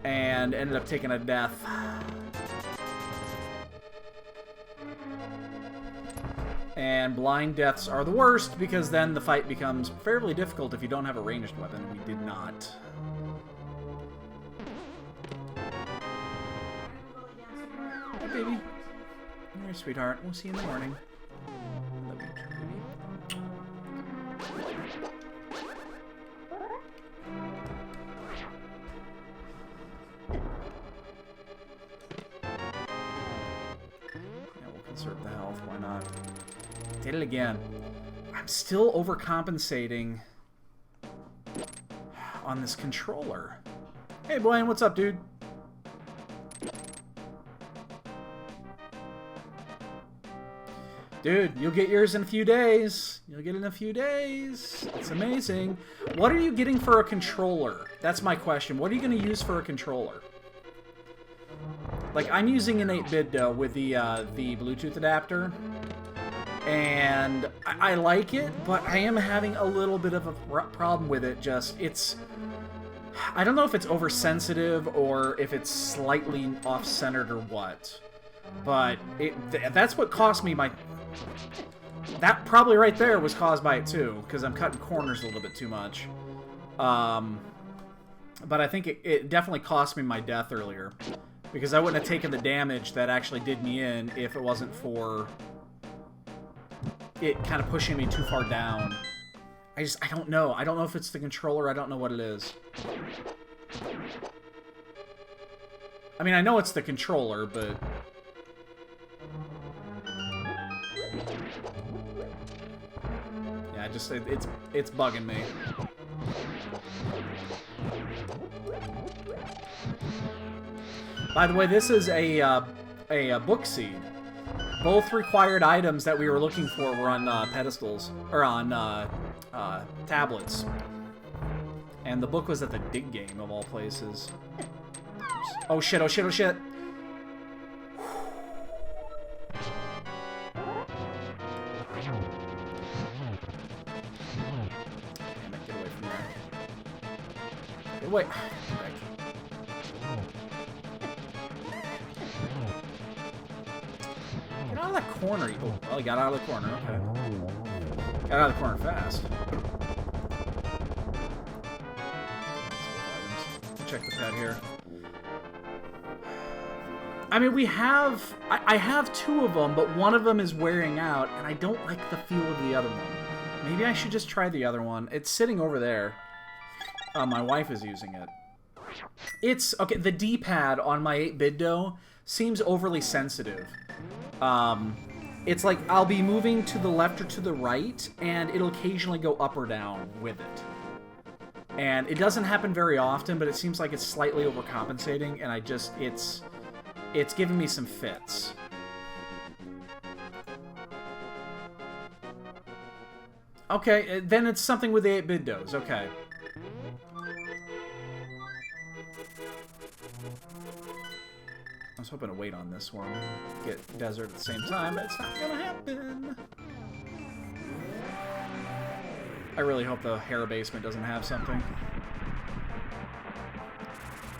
and ended up taking a death. And blind deaths are the worst because then the fight becomes fairly difficult if you don't have a ranged weapon. We did not. Hey, baby. All right, sweetheart. We'll see you in the morning. Love you too, baby. Yeah, we'll conserve the health. Why not? Did it again. I'm still overcompensating on this controller. Hey, Blaine, what's up, dude? Dude, you'll get yours in a few days. You'll get it in a few days. It's amazing. What are you getting for a controller? That's my question. What are you going to use for a controller? Like, I'm using an 8-bit with the Bluetooth adapter. And I like it, but I am having a little bit of a problem with it. Just, it's... I don't know if it's oversensitive or if it's slightly off-centered or what. But that's what cost me my... That probably right there was caused by it too, because I'm cutting corners a little bit too much. But I think it definitely cost me my death earlier, because I wouldn't have taken the damage that actually did me in if it wasn't for it kind of pushing me too far down. I don't know. I don't know if it's the controller. I don't know what it is. I mean, I know it's the controller, but... Yeah, it's bugging me. By the way, this is a book seed. Both required items that we were looking for were on pedestals, or on tablets. And the book was at the Dig Game, of all places. Oops. Oh shit, oh shit, oh shit! Damn it, get away from there. Get away! Frick. Get out of that corner! Oh, well, he got out of the corner, okay. Got out of the corner fast. Check the pad here. I mean, we have... I have 2 of them, but one of them is wearing out, and I don't like the feel of the other one. Maybe I should just try the other one. It's sitting over there. My wife is using it. It's... Okay, the D-pad on my 8-bit-do seems overly sensitive. It's like I'll be moving to the left or to the right, and it'll occasionally go up or down with it. And it doesn't happen very often, but it seems like it's slightly overcompensating, and I just... It's giving me some fits. Okay, then it's something with the 8-bit-dos. Okay. I was hoping to wait on this one. Get desert at the same time, but it's not gonna happen. I really hope the hair basement doesn't have something.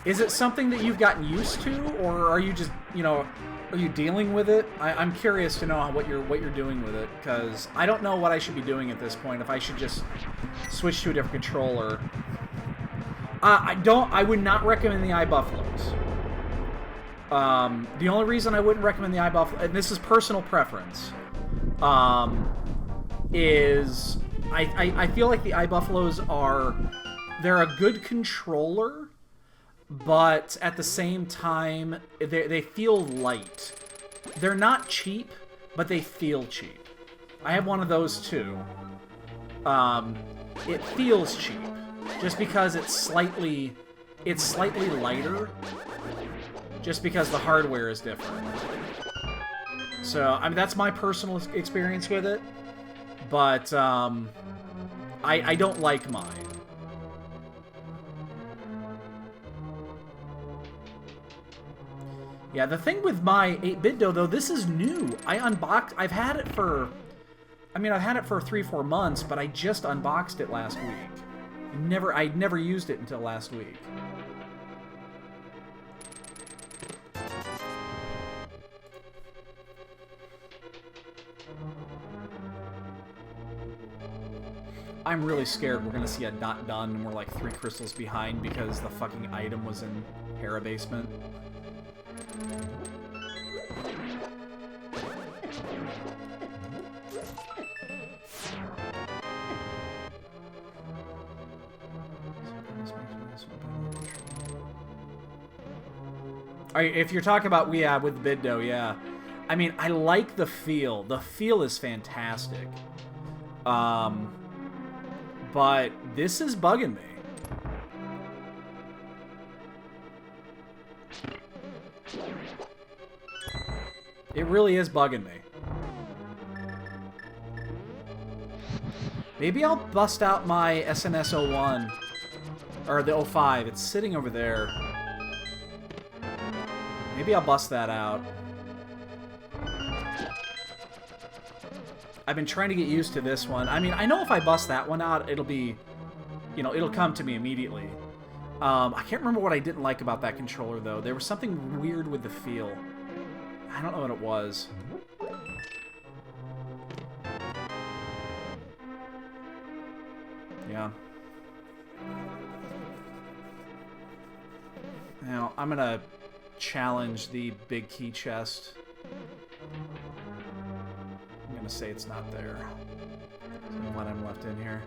Is it something that you've gotten used to, or are you just, you know, are you dealing with it? I'm curious to know what you're doing with it, because I don't know what I should be doing at this point. If I should just switch to a different controller. I would not recommend the iBuffaloes. The only reason I wouldn't recommend the iBuffalo, and this is personal preference, is I feel like the iBuffalos they're a good controller, but at the same time, they feel light. They're not cheap, but they feel cheap. I have one of those too. It feels cheap, just because it's slightly lighter, just because the hardware is different. So, I mean, that's my personal experience with it, but I don't like mine. Yeah, the thing with my 8-bit-do, though, this is new. I've had it for... I mean, I've had it for 3-4 months, but I just unboxed it last week. I'd never used it until last week. I'm really scared we're gonna see a not done and we're like 3 crystals behind because the fucking item was in Hera Basement. Alright, if you're talking about, yeah, with Biddo, yeah. I mean, I like the feel. The feel is fantastic. But this is bugging me. It really is bugging me. Maybe I'll bust out my SNS 01. Or the 05. It's sitting over there. Maybe I'll bust that out. I've been trying to get used to this one. I mean, I know if I bust that one out, it'll be... You know, it'll come to me immediately. I can't remember what I didn't like about that controller, though. There was something weird with the feel. I don't know what it was. Yeah. Now, I'm gonna challenge the big key chest. I'm gonna say it's not there. So let him left in here.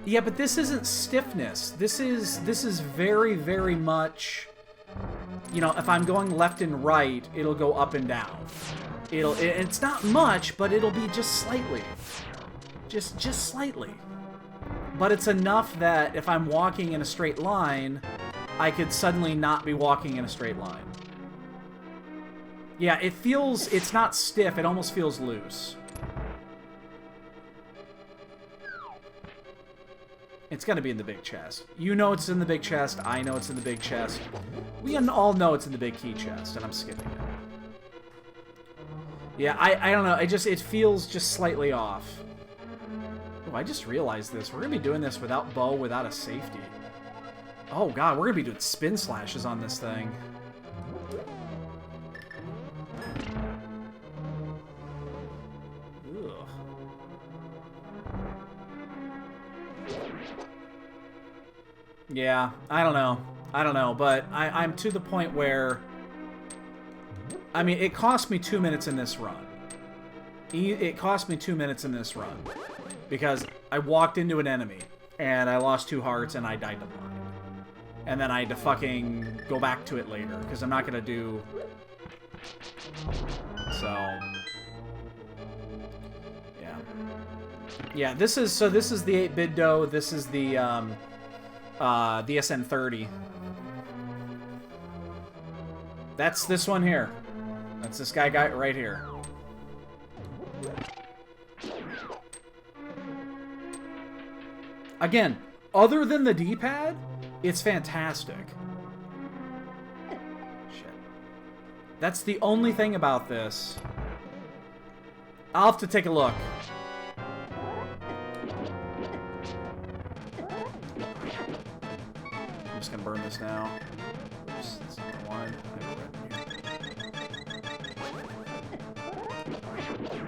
Yeah, but this isn't stiffness. This is very, very much, you know, if I'm going left and right, it'll go up and down. It's not much, but it'll be just slightly. Just slightly. But it's enough that if I'm walking in a straight line, I could suddenly not be walking in a straight line. Yeah, it's not stiff, it almost feels loose. It's gotta be in the big chest. You know it's in the big chest, I know it's in the big chest. We all know it's in the big key chest, and I'm skipping it. Yeah, I don't know, it feels just slightly off. Oh, I just realized this. We're gonna be doing this without bow, without a safety. Oh god, we're gonna be doing spin slashes on this thing. Ugh. Yeah, I don't know. I don't know, but I'm to the point where... I mean, it cost me 2 minutes in this run. It cost me 2 minutes in this run. Because I walked into an enemy, and I lost 2 hearts, and I died to blind. And then I had to fucking go back to it later, because I'm not gonna do... So... Yeah. Yeah, this is the 8-bit dough, this is the SN30. That's this one here. That's this guy right here. Again, other than the D-pad, it's fantastic. Shit. That's the only thing about this. I'll have to take a look. I'm just gonna burn this now. Oops, that's not the one. I have it right here.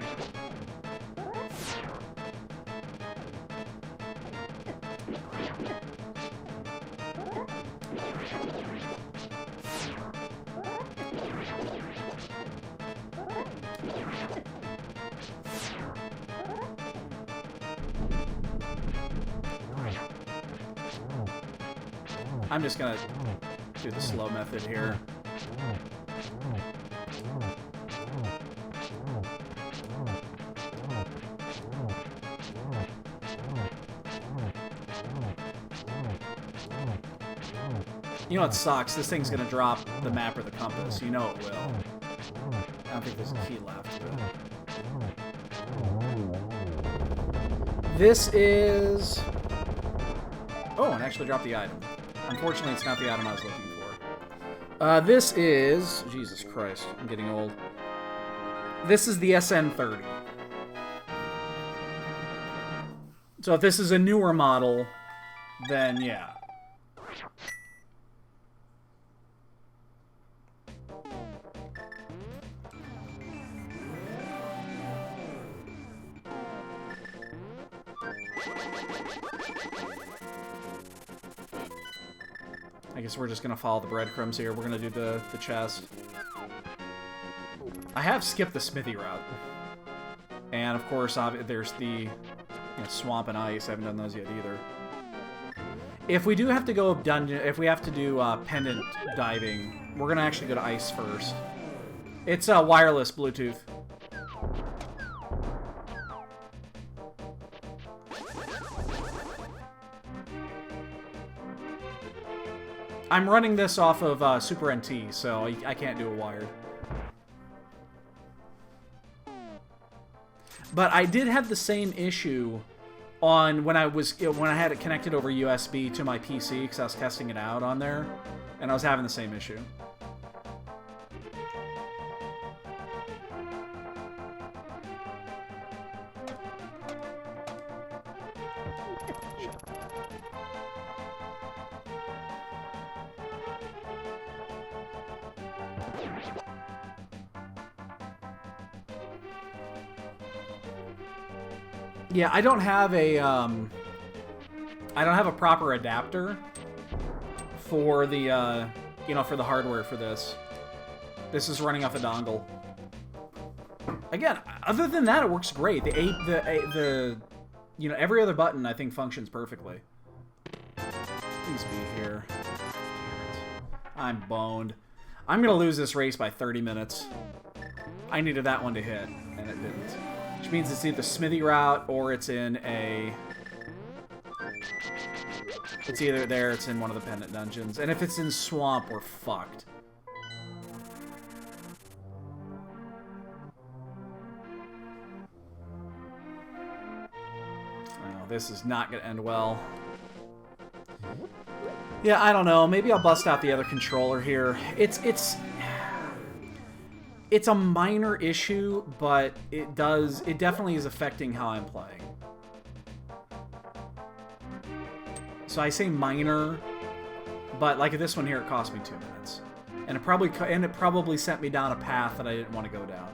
I'm just gonna do the slow method here. You know what sucks? This thing's gonna drop the map or the compass. You know it will. I don't think there's a key left. But... This is... Oh, and actually dropped the item. Unfortunately, it's not the item I was looking for. This is... Jesus Christ, I'm getting old. This is the SN30. So if this is a newer model, then yeah. I guess we're just gonna follow the breadcrumbs here. We're gonna do the chest. I have skipped the smithy route. And of course, there's the swamp and ice. I haven't done those yet either. If we do have to go dungeon, if we have to do pendant diving, we're gonna actually go to ice first. It's wireless Bluetooth. I'm running this off of Super NT, so I can't do a wired. But I did have the same issue on when I had it connected over USB to my PC because I was testing it out on there, and I was having the same issue. Yeah, I don't have a proper adapter for the for the hardware for this. This is running off a dongle. Again, other than that, it works great. The every other button I think functions perfectly. Please be here. I'm boned. I'm gonna lose this race by 30 minutes. I needed that one to hit, and it didn't. Which means it's either smithy route or it's in a... It's either there, it's in one of the pendant dungeons. And if it's in swamp, we're fucked. Oh, this is not gonna end well. Yeah, I don't know. Maybe I'll bust out the other controller here. It's a minor issue, but it definitely is affecting how I'm playing. So I say minor, but like this one here, it cost me 2 minutes. And it probably sent me down a path that I didn't want to go down.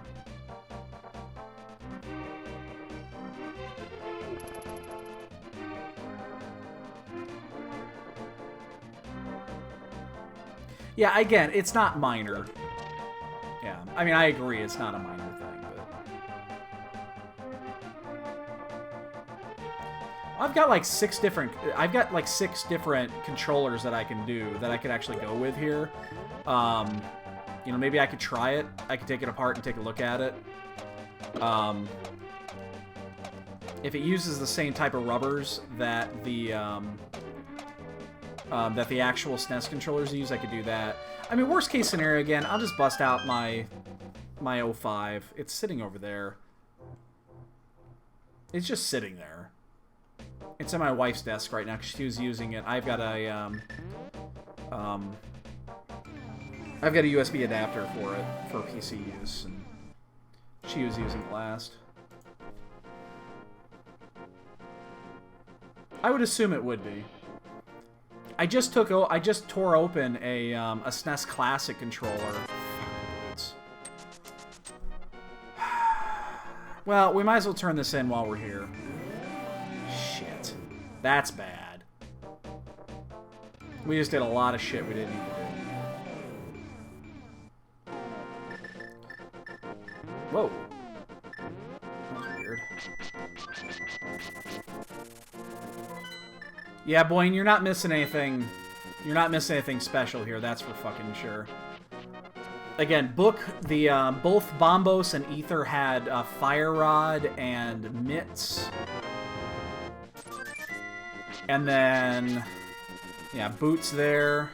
Yeah, again, it's not minor. Yeah, I mean, I agree, it's not a minor thing, but... I've got like 6 different controllers that I can do, that I could actually go with here. You know, maybe I could try it. I could take it apart and take a look at it. If it uses the same type of rubbers that the actual SNES controllers use, I could do that. I mean, worst case scenario, again, I'll just bust out my 05. It's sitting over there. It's just sitting there. It's on my wife's desk right now because she was using it. I've got a USB adapter for it for PC use, and she was using it last. I would assume it would be. I just tore open a SNES Classic controller. Well, we might as well turn this in while we're here. Shit. That's bad. We just did a lot of shit we didn't need to do. Whoa. That was weird. Yeah, Boyne, you're not missing anything. You're not missing anything special here, that's for fucking sure. Again, both Bombos and Ether had Fire Rod and Mitts. And then, yeah, Boots there.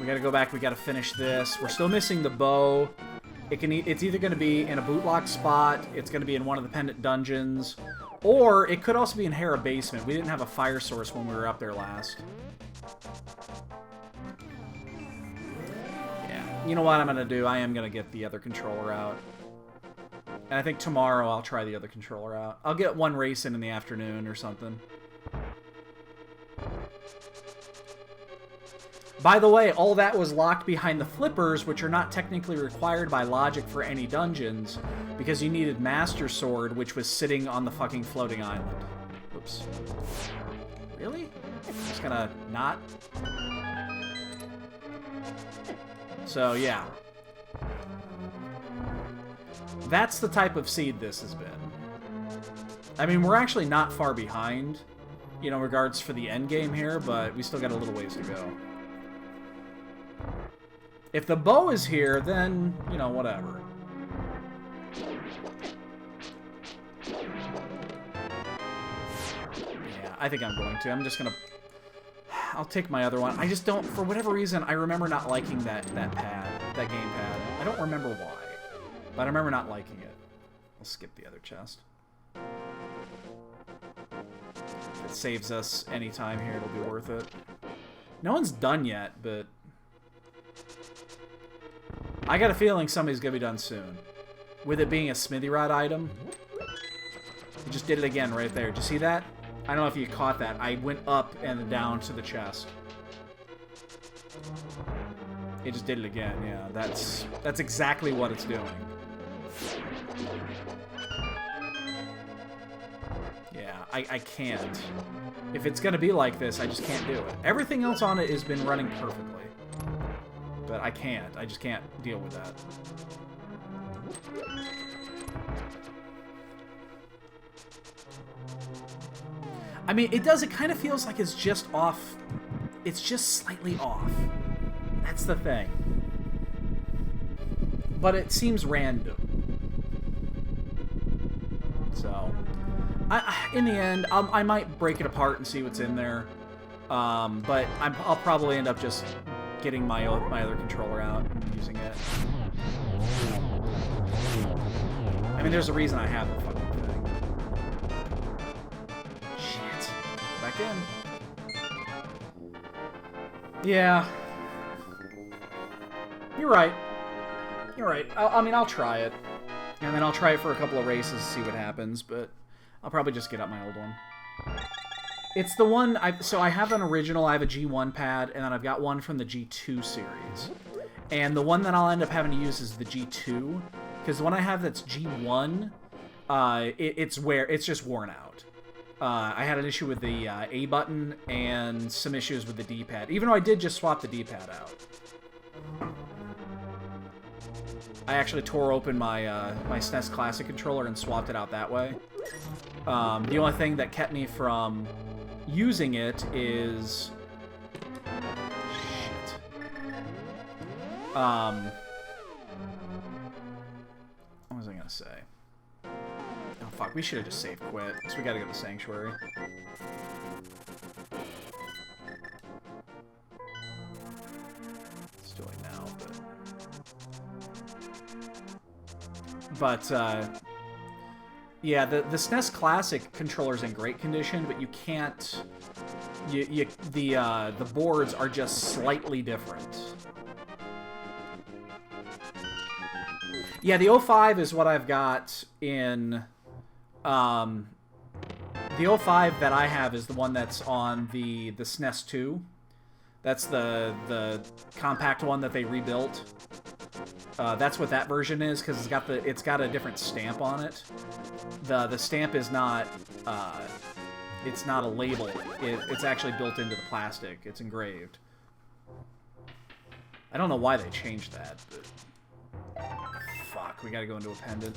We gotta go back, we gotta finish this. We're still missing the bow. It's either gonna be in a bootlock spot, it's gonna be in one of the pendant dungeons, or it could also be in Hera Basement. We didn't have a fire source when we were up there last. Yeah, you know what I'm gonna do? I am gonna get the other controller out. And I think tomorrow I'll try the other controller out. I'll get one race in the afternoon or something. By the way, all that was locked behind the flippers, which are not technically required by logic for any dungeons, because you needed Master Sword, which was sitting on the fucking floating island. Oops. Really? Just gonna not? So, yeah. That's the type of seed this has been. I mean, we're actually not far behind, you know, regards for the end game here, but we still got a little ways to go. If the bow is here, then, you know, whatever. Yeah, I think I'm going to. I'm just gonna... I'll take my other one. I just don't... For whatever reason, I remember not liking that pad. That gamepad. I don't remember why. But I remember not liking it. I'll skip the other chest. If it saves us any time here, it'll be worth it. No one's done yet, but... I got a feeling somebody's gonna be done soon. With it being a Smithy Rod item. I just did it again right there. Did you see that? I don't know if you caught that. I went up and down to the chest. It just did it again, yeah. That's exactly what it's doing. Yeah, I can't. If it's gonna be like this, I just can't do it. Everything else on it has been running perfectly. But I can't. I just can't deal with that. I mean, it does. It kind of feels like it's just off. It's just slightly off. That's the thing. But it seems random. So, in the end, I might break it apart and see what's in there. But I'll probably end up just getting my other controller out and using it. I mean, there's a reason I have the fucking thing. Shit. Back in. Yeah. You're right. You're right. I mean, I'll try it. And then I'll try it for a couple of races to see what happens, but I'll probably just get out my old one. It's the one, so I have an original, I have a G1 pad, and then I've got one from the G2 series. And the one that I'll end up having to use is the G2, because the one I have that's G1, it's just worn out. I had an issue with the A button and some issues with the D-pad. Even though I did just swap the D-pad out. I actually tore open my my SNES Classic controller and swapped it out that way. The only thing that kept me from using it is... Shit. What was I gonna say? Oh fuck, we should have just saved quit, because we gotta go to Sanctuary. It's too late now, but yeah, the SNES Classic controller's in great condition, but you can't... the boards are just slightly different. Yeah, the 05 is what I've got in... the 05 that I have is the one that's on the SNES 2. That's the compact one that they rebuilt. That's what that version is, because it's got a different stamp on it. The stamp is not it's not a label. It's actually built into the plastic. It's engraved. I don't know why they changed that, but fuck, we gotta go into a pendant.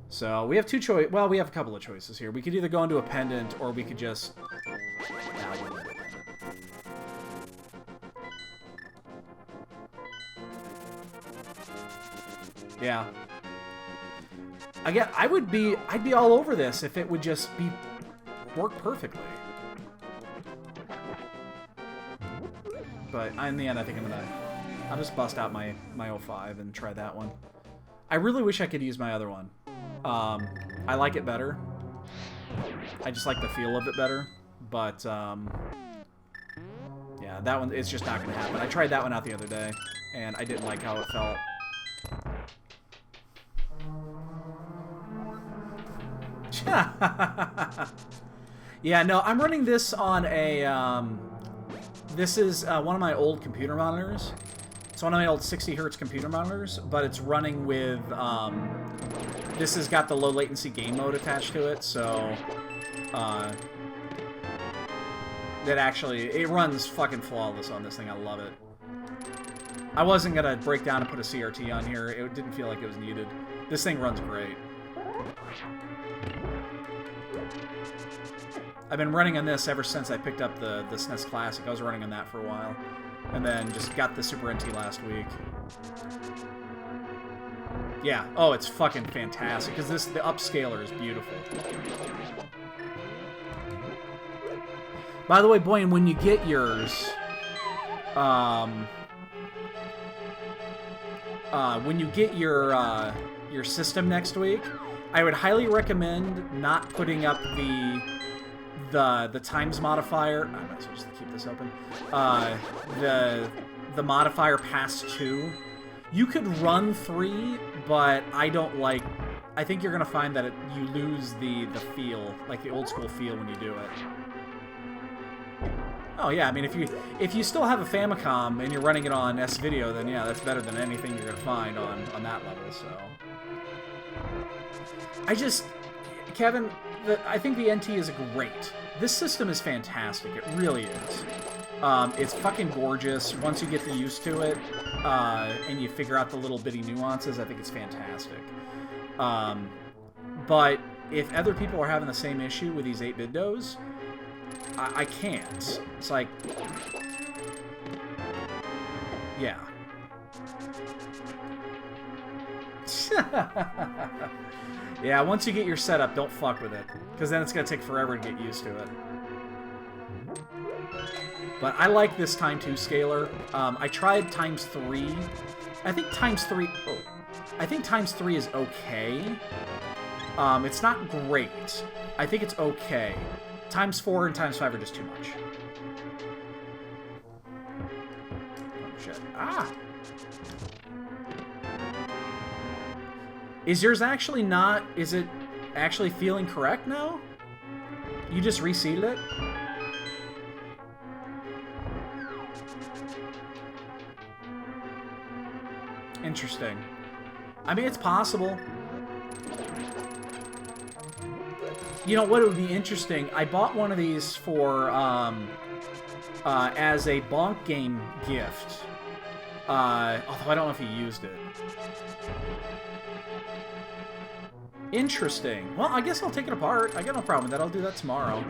So we have two choices. Well, we have a couple of choices here. We could either go into a pendant, or we could just... Yeah. Again, I'd be all over this if it would just work perfectly. But in the end, I think I'll just bust out my 05 and try that one. I really wish I could use my other one. I like it better. I just like the feel of it better. But, yeah, that one, it's just not going to happen. I tried that one out the other day, and I didn't like how it felt. Yeah, no, I'm running this on a, this is one of my old computer monitors. It's one of my old 60 hertz computer monitors, but it's running with, this has got the low latency game mode attached to it, so, it runs fucking flawless on this thing. I love it. I wasn't gonna break down and put a CRT on here. It didn't feel like it was needed. This thing runs great. I've been running on this ever since I picked up the SNES Classic. I was running on that for a while. And then just got the Super NT last week. Yeah. Oh, it's fucking fantastic. Because the upscaler is beautiful. By the way, Boyan, when you get yours... when you get your system next week, I would highly recommend not putting up the times modifier. I might as well just keep this open. The modifier past 2. You could run 3, but I don't like. I think you're gonna find that you lose the feel, like the old school feel when you do it. Oh yeah, I mean if you still have a Famicom and you're running it on S-Video, then yeah, that's better than anything you're gonna find on that level. So Kevin, I think the NT is great. This system is fantastic. It really is. It's fucking gorgeous. Once you get used to it, and you figure out the little bitty nuances, I think it's fantastic. But if other people are having the same issue with these 8-bit dos, I can't. It's like... Yeah. Yeah, once you get your setup, don't fuck with it. Because then it's going to take forever to get used to it. But I like this time 2 scaler. I tried times 3. I think times 3... Oh. I think times 3 is okay. It's not great. I think it's okay. Times 4 and times 5 are just too much. Oh, shit. Ah! Is yours actually not... Is it actually feeling correct now? You just reseated it? Interesting. I mean, it's possible. You know what would be interesting? I bought one of these for as a Bonk game gift. Although I don't know if he used it. Interesting. Well, I guess I'll take it apart. I got no problem with that. I'll do that tomorrow.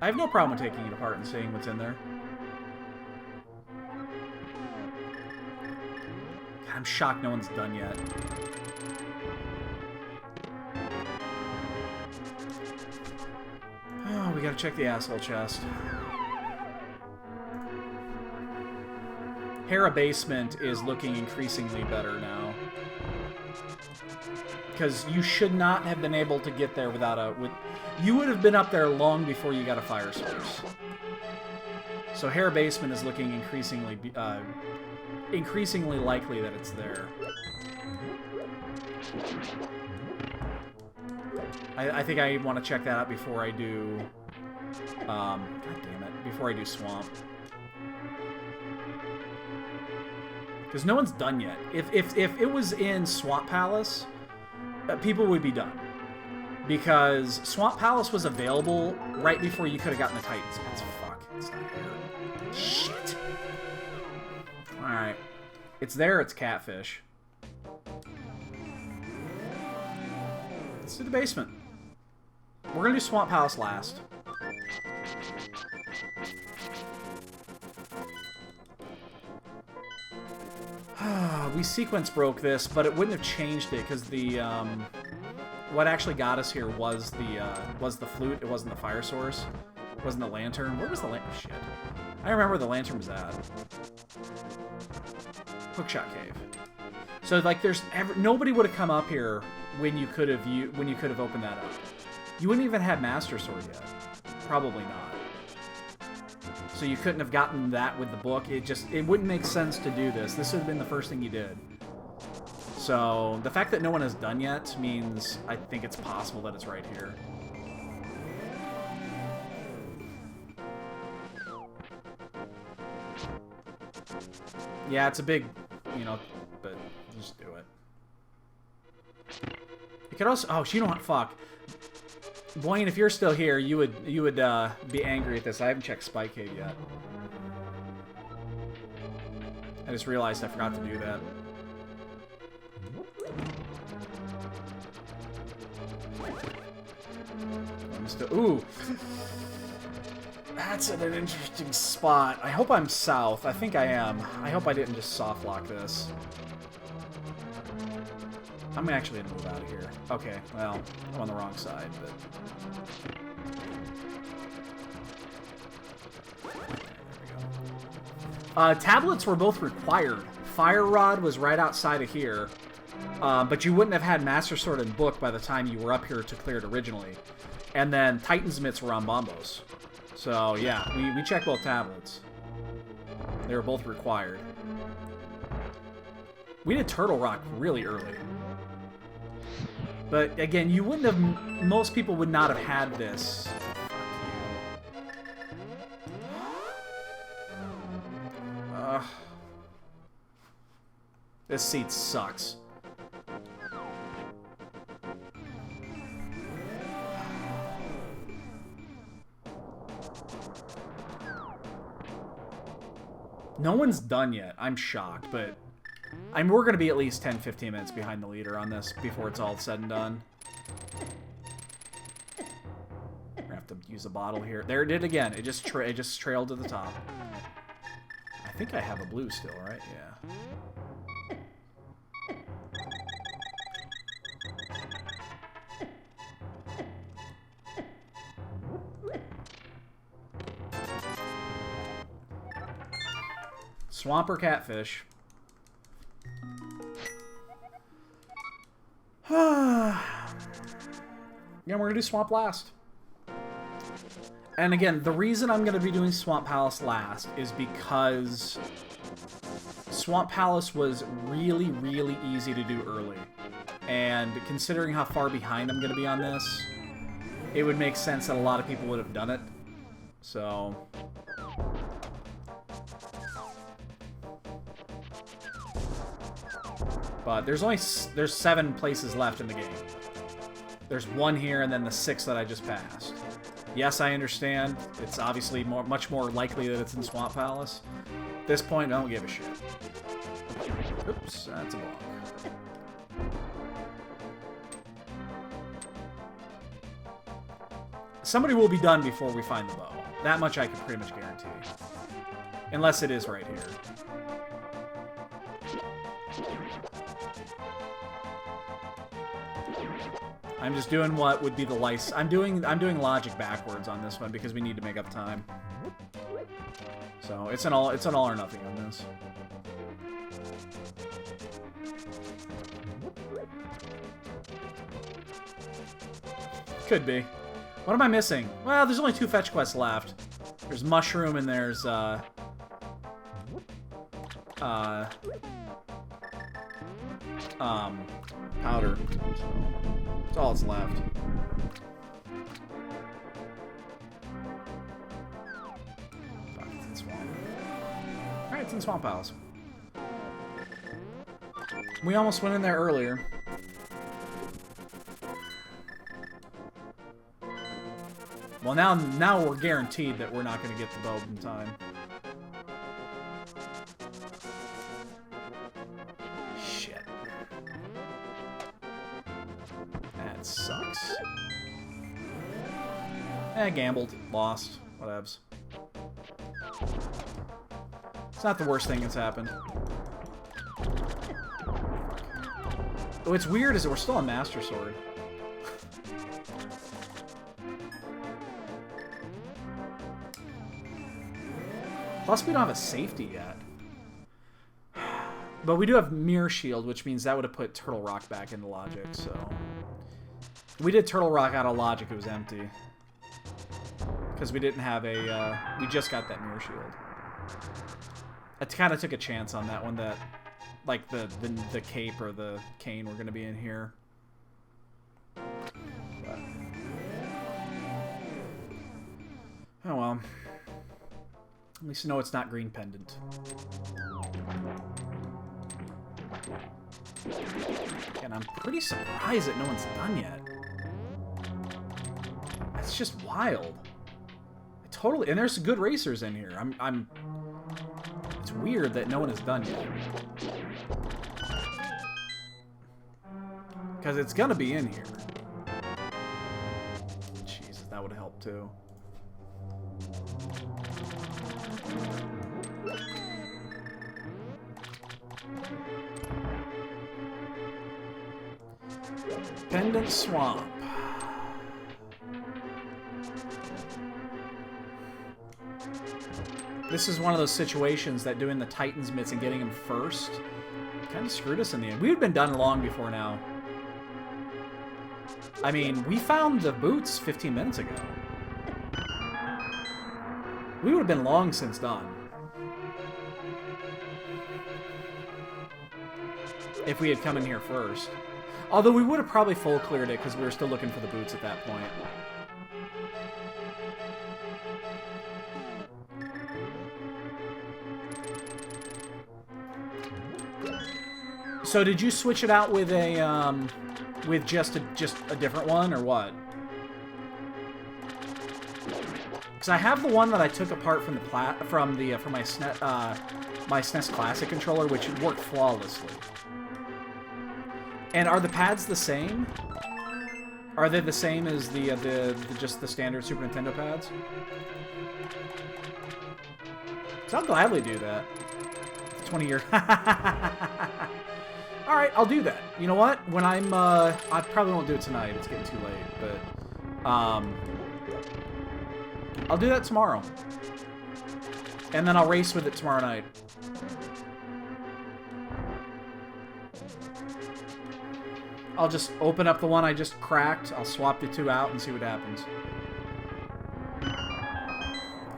I have no problem with taking it apart and seeing what's in there. God, I'm shocked no one's done yet. Oh, we gotta check the asshole chest. Hera Basement is looking increasingly better now. Because you should not have been able to get there without a... you would have been up there long before you got a fire source. So Hera Basement is looking increasingly likely that it's there. I think I want to check that out before I do... God damn it. Before I do Swamp. Because no one's done yet. If it was in Swamp Palace, people would be done. Because Swamp Palace was available right before you could have gotten the Titans. It's fuck. It's not here. Shit. Alright. It's there, it's Catfish. Let's do the basement. We're gonna do Swamp Palace last. We sequence broke this, but it wouldn't have changed it because the what actually got us here was the flute. It wasn't the fire source. It wasn't the lantern. Where was the lantern? Shit. I remember where the lantern was at. Hookshot Cave. So like, nobody would have come up here when you could have opened that up. You wouldn't even have Master Sword yet. Probably not. So you couldn't have gotten that with the book. It wouldn't make sense to do this. This would have been the first thing you did. So the fact that no one has done yet means I think it's possible that it's right here. Yeah, it's a big, but just do it. You could also, oh, you know what, fuck. Blaine, if you're still here, you would be angry at this. I haven't checked Spike Cave yet. I just realized I forgot to do that. Ooh! That's an interesting spot. I hope I'm south. I think I am. I hope I didn't just soft lock this. I'm actually gonna move out of here. Okay, well, I'm on the wrong side, but... There we go. Tablets were both required. Fire Rod was right outside of here, but you wouldn't have had Master Sword and Book by the time you were up here to clear it originally. And then Titan's Mitts were on Bombos. So, yeah, we checked both tablets. They were both required. We did Turtle Rock really early. But, again, you wouldn't have... Most people would not have had this. This seat sucks. No one's done yet. I'm shocked, but... we're going to be at least 10-15 minutes behind the leader on this before it's all said and done. We're going to have to use a bottle here. There it did again. It just trailed to the top. I think I have a blue still, right? Yeah. Swamp or Catfish? Yeah, we're gonna do Swamp last. And again, the reason I'm gonna be doing Swamp Palace last is because Swamp Palace was really, really easy to do early. And considering how far behind I'm gonna be on this, it would make sense that a lot of people would have done it. So... But there's 7 places left in the game. There's one here and then the 6 that I just passed. Yes, I understand. It's obviously much more likely that it's in Swamp Palace. At this point, I don't give a shit. Oops, that's a block. Somebody will be done before we find the bow. That much I can pretty much guarantee. Unless it is right here. I'm just doing what would be the license. I'm doing logic backwards on this one because we need to make up time. So it's an all or nothing on this. Could be. What am I missing? Well, there's only 2 fetch quests left. There's Mushroom and there's, Powder. So, that's all that's left. It's in Swamp. Alright, it's in Swamp Palace. We almost went in there earlier. Well, now we're guaranteed that we're not going to get the bow in time. Shit. That sucks. Gambled. Lost. Whatevs. It's not the worst thing that's happened. What's weird is that we're still on Master Sword. Plus, we don't have a safety yet. But we do have Mirror Shield, which means that would have put Turtle Rock back into Logic, so... We did Turtle Rock out of Logic, it was empty. Because we didn't have a, we just got that Mirror Shield. I kind of took a chance on that one, that, like, the cape or the cane were going to be in here. But... Oh well. At least you know it's not Green Pendant. And I'm pretty surprised that no one's done yet. That's just wild. Totally, and there's good racers in here. It's weird that no one has done yet. Because it's gonna be in here. Jesus, that would have helped too. Pendant Swamp. This is one of those situations that doing the Titan's Mitts and getting him first kind of screwed us in the end. We had been done long before now. I mean, we found the boots 15 minutes ago. We would have been long since done. If we had come in here first. Although we would have probably full cleared it because we were still looking for the boots at that point. So did you switch it out with a with just a different one or what? Because I have the one that I took apart from the from my SNES Classic controller, which worked flawlessly. And are the pads the same? Are they the same as just the standard Super Nintendo pads? Because I'll gladly do that. 20 years. All right, I'll do that. You know what? When I probably won't do it tonight. It's getting too late, but I'll do that tomorrow. And then I'll race with it tomorrow night. I'll just open up the one I just cracked. I'll swap the two out and see what happens.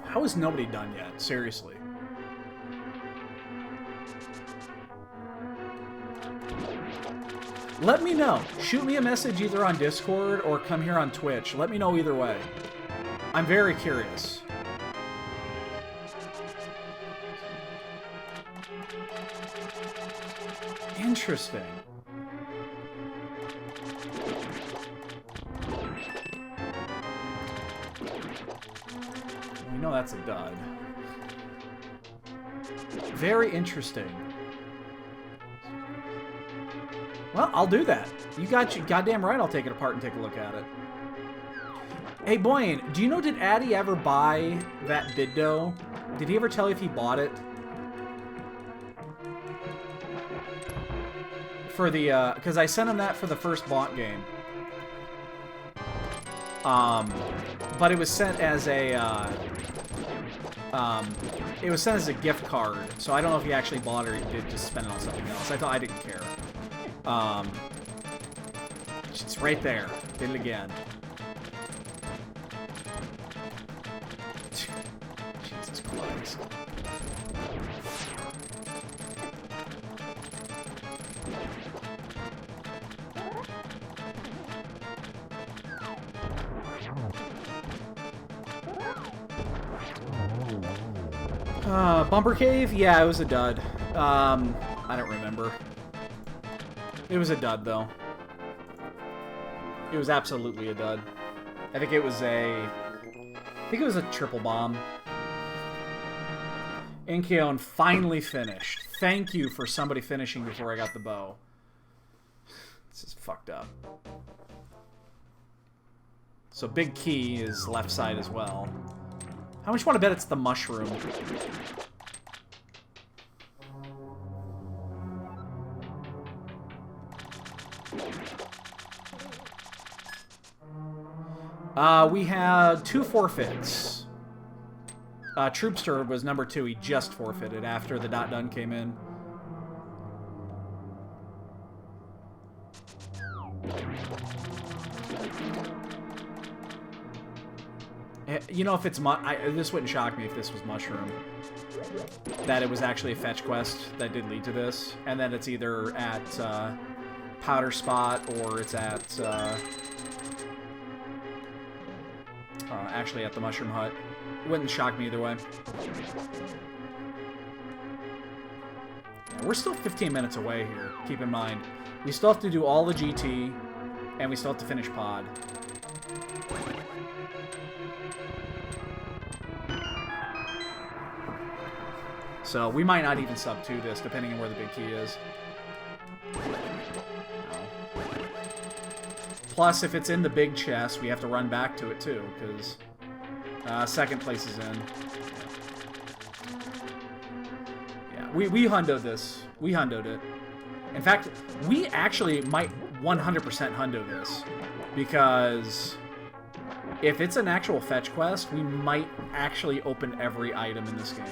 How is nobody done yet? Seriously. Let me know. Shoot me a message either on Discord or come here on Twitch. Let me know either way. I'm very curious. Interesting. that's a dud. Very interesting. Well, I'll do that. You got you goddamn right. I'll take it apart and take a look at it. Hey, Boyan, do you know, did Addy ever buy that Biddo? Did he ever tell you if he bought it? For the, because I sent him that for the first Bonk game. But it was sent as a, it was sent as a gift card, so I don't know if he actually bought it or he did just spend it on something else. I thought I didn't care. It's right there. Did it again. Jesus Christ. Bumper Cave? Yeah, it was a dud. I don't remember. It was a dud, though. It was absolutely a dud. I think it was a triple bomb. Inkeon finally finished. Thank you for somebody finishing before I got the bow. This is fucked up. So Big Key is left side as well. How much you want to bet it's the mushroom? We had 2 forfeits. Troopster was number 2. He just forfeited after the dot done came in. You know, if it's this wouldn't shock me if this was mushroom. That it was actually a fetch quest that did lead to this, and then it's either at Powder Spot or it's at actually at the Mushroom Hut. It wouldn't shock me either way. Yeah, we're still 15 minutes away here. Keep in mind, we still have to do all the GT, and we still have to finish Pod. So we might not even sub to this, depending on where the big key is. Plus, if it's in the big chest, we have to run back to it too, because second place is in. Yeah, we hundoed this. We hundoed it. In fact, we actually might 100% hundo this, because if it's an actual fetch quest, we might actually open every item in this game.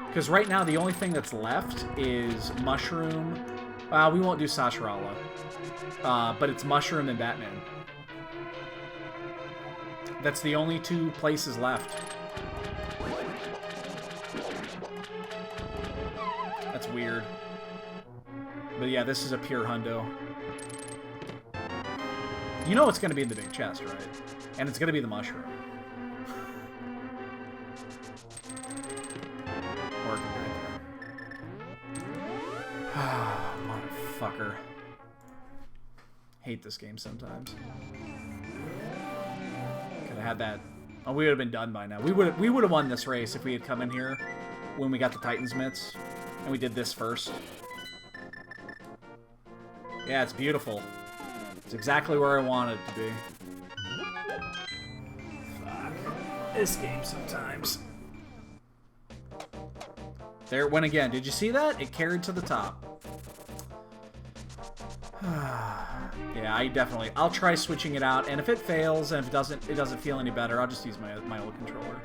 Because right now, the only thing that's left is Mushroom. We won't do Sasharala. But it's Mushroom and Batman. That's the only 2 places left. That's weird. But yeah, this is a pure hundo. You know it's going to be in the big chest, right? And it's going to be the mushroom. Working right there. Motherfucker. Hate this game sometimes. Could have had that. Oh, we would have been done by now. We would have won this race if we had come in here when we got the Titan's mitts and we did this first. Yeah, it's beautiful. It's exactly where I want it to be. Fuck. This game sometimes. There it went again. Did you see that? It carried to the top. Yeah, I'll try switching it out, and if it fails and if it doesn't feel any better, I'll just use my old controller.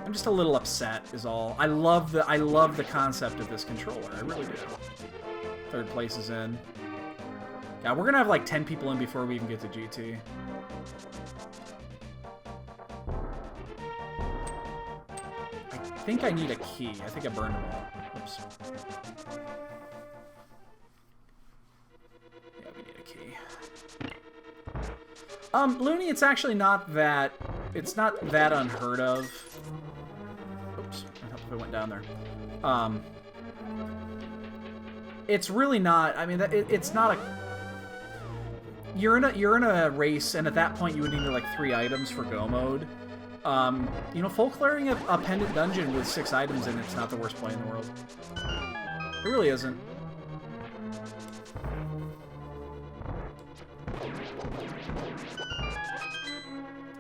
I'm just a little upset is all. I love the concept of this controller. I really do. Third place is in. Yeah, we're gonna have like 10 people in before we even get to GT. I think I need a key. I think I burned them all. Oops. Yeah, we need a key. Looney, it's actually not that... It's not that unheard of. Oops, I hope I went down there. It's really not... I mean, it's not a... You're in a race, and at that point you would need like 3 items for go mode. You know, full clearing a pendant dungeon with 6 items in it's not the worst play in the world. It really isn't.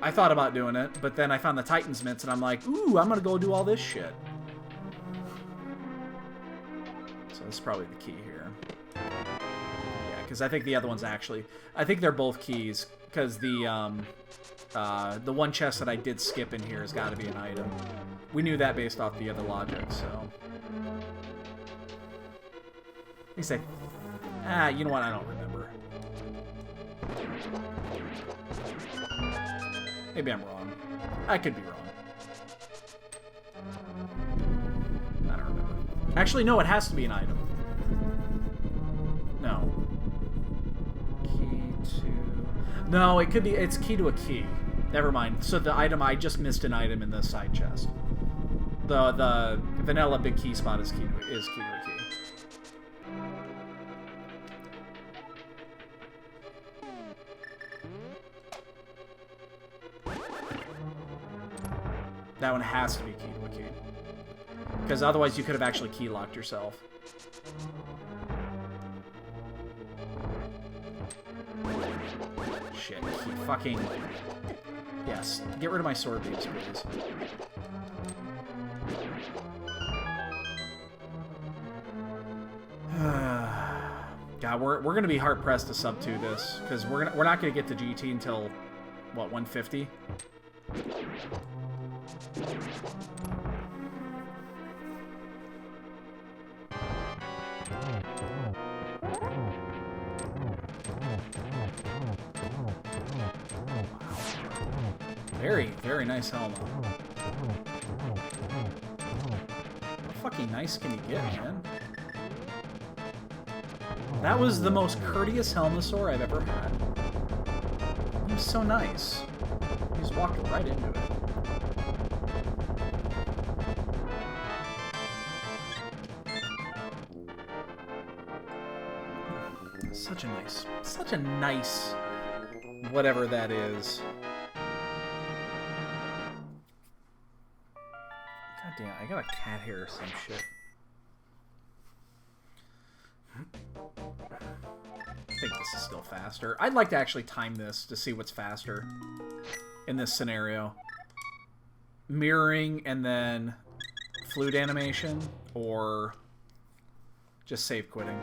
I thought about doing it, but then I found the Titan's Mitts, and I'm like, ooh, I'm gonna go do all this shit. So this is probably the key here. Yeah, because I think the other one's actually... I think they're both keys, because the one chest that I did skip in here has got to be an item. We knew that based off the other logic, so... At least you know what? I don't remember. Maybe I'm wrong. I could be wrong. I don't remember. Actually, no, it has to be an item. No. Key to... No, it could be... It's key to a key. Never mind. So the item... I just missed an item in the side chest. The vanilla big key spot is key to a key. That one has to be key to a key. Because otherwise you could have actually key locked yourself. Shit, key fucking... Yes, get rid of my sword beams, please. God, we're gonna be hard pressed to sub 2 this, because we're not gonna get to GT until what, 150? Very, very nice helmet. How fucking nice can you get, man? That was the most courteous Helmasaur I've ever had. He was so nice. He just walked right into it. Such a nice, whatever that is. God damn, I got a cat hair or some shit. I think this is still faster. I'd like to actually time this to see what's faster in this scenario. Mirroring and then flute animation, or just save quitting.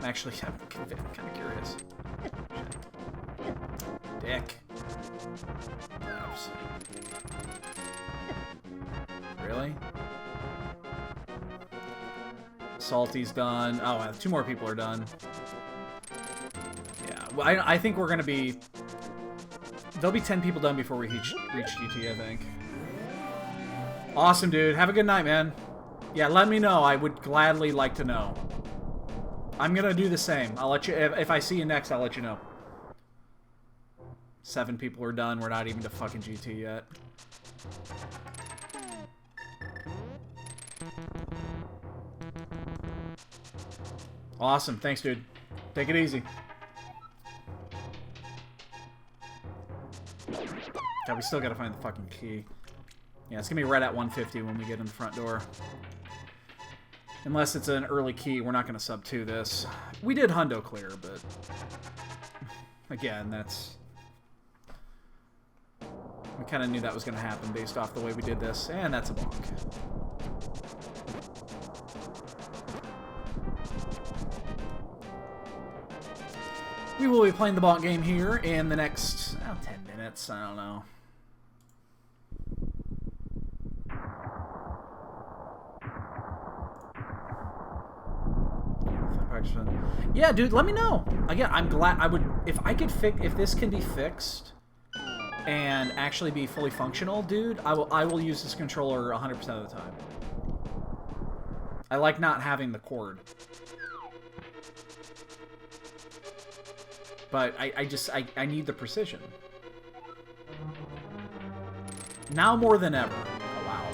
Actually, I'm kind of curious. Dick. Oops. Really? Salty's done. Oh, 2 more people are done. Yeah, well, I think we're gonna be... There'll be 10 people done before we reach GT, I think. Awesome, dude. Have a good night, man. Yeah, let me know. I would gladly like to know. I'm gonna do the same. I'll let you... If I see you next, I'll let you know. 7 people are done. We're not even to fucking GT yet. Awesome. Thanks, dude. Take it easy. God, we still gotta find the fucking key. Yeah, it's gonna be right at 150 when we get in the front door. Unless it's an early key, we're not gonna sub 2 this. We did hundo clear, but... Again, that's... We kind of knew that was gonna happen based off the way we did this. And that's a bonk. We will be playing the bonk game here in the next 10 minutes. I don't know. Yeah, dude, let me know. Again, I'm glad I would if I could if this can be fixed and actually be fully functional, dude. I will use this controller 100% of the time. I like not having the cord. But I need the precision. Now more than ever. Oh, wow.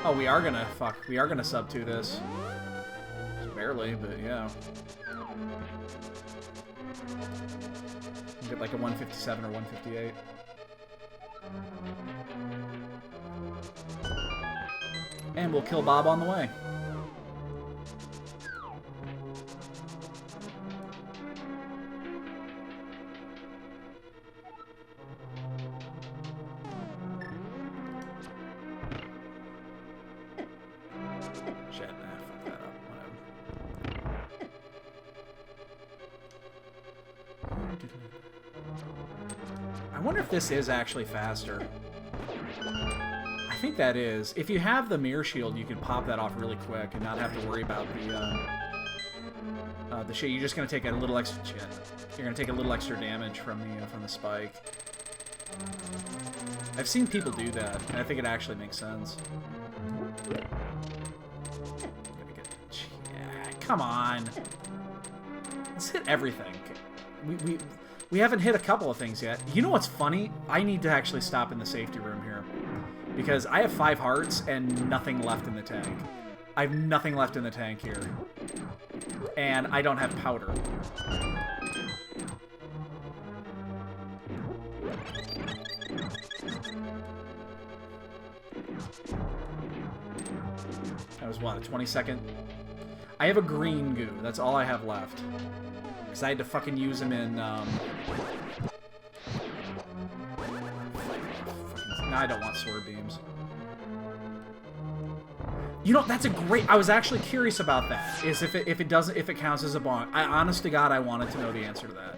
Oh, we are gonna sub to this. Just barely, but yeah. Get like a 157 or 158. And we'll kill Bob on the way. Shit, fuck that up. Whatever. I wonder if this is actually faster. I think that is. If you have the mirror shield, you can pop that off really quick and not have to worry about the shit. You're just gonna take a little extra shit. You're gonna take a little extra damage from the spike. I've seen people do that, and I think it actually makes sense. Yeah, come on. Let's hit everything. We haven't hit a couple of things yet. You know what's funny? I need to actually stop in the safety room here. Because I have 5 hearts and nothing left in the tank. I have nothing left in the tank here. And I don't have powder. That was what, a 20-second? I have a green goo. That's all I have left. Because I had to fucking use them in, No, I don't want sword beams. You know, that's a great... I was actually curious about that. Is if it counts as a bonk. Honest to God, I wanted to know the answer to that.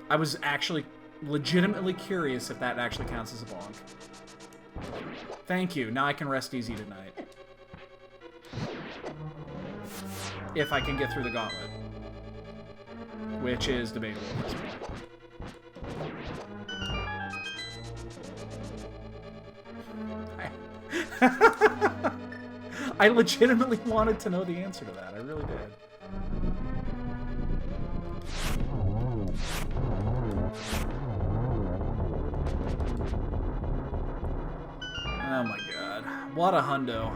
I was actually legitimately curious if that actually counts as a bonk. Thank you. Now I can rest easy tonight. If I can get through the gauntlet. Which is debatable at this point. I legitimately wanted to know the answer to that. I really did. Oh my god. What a hundo.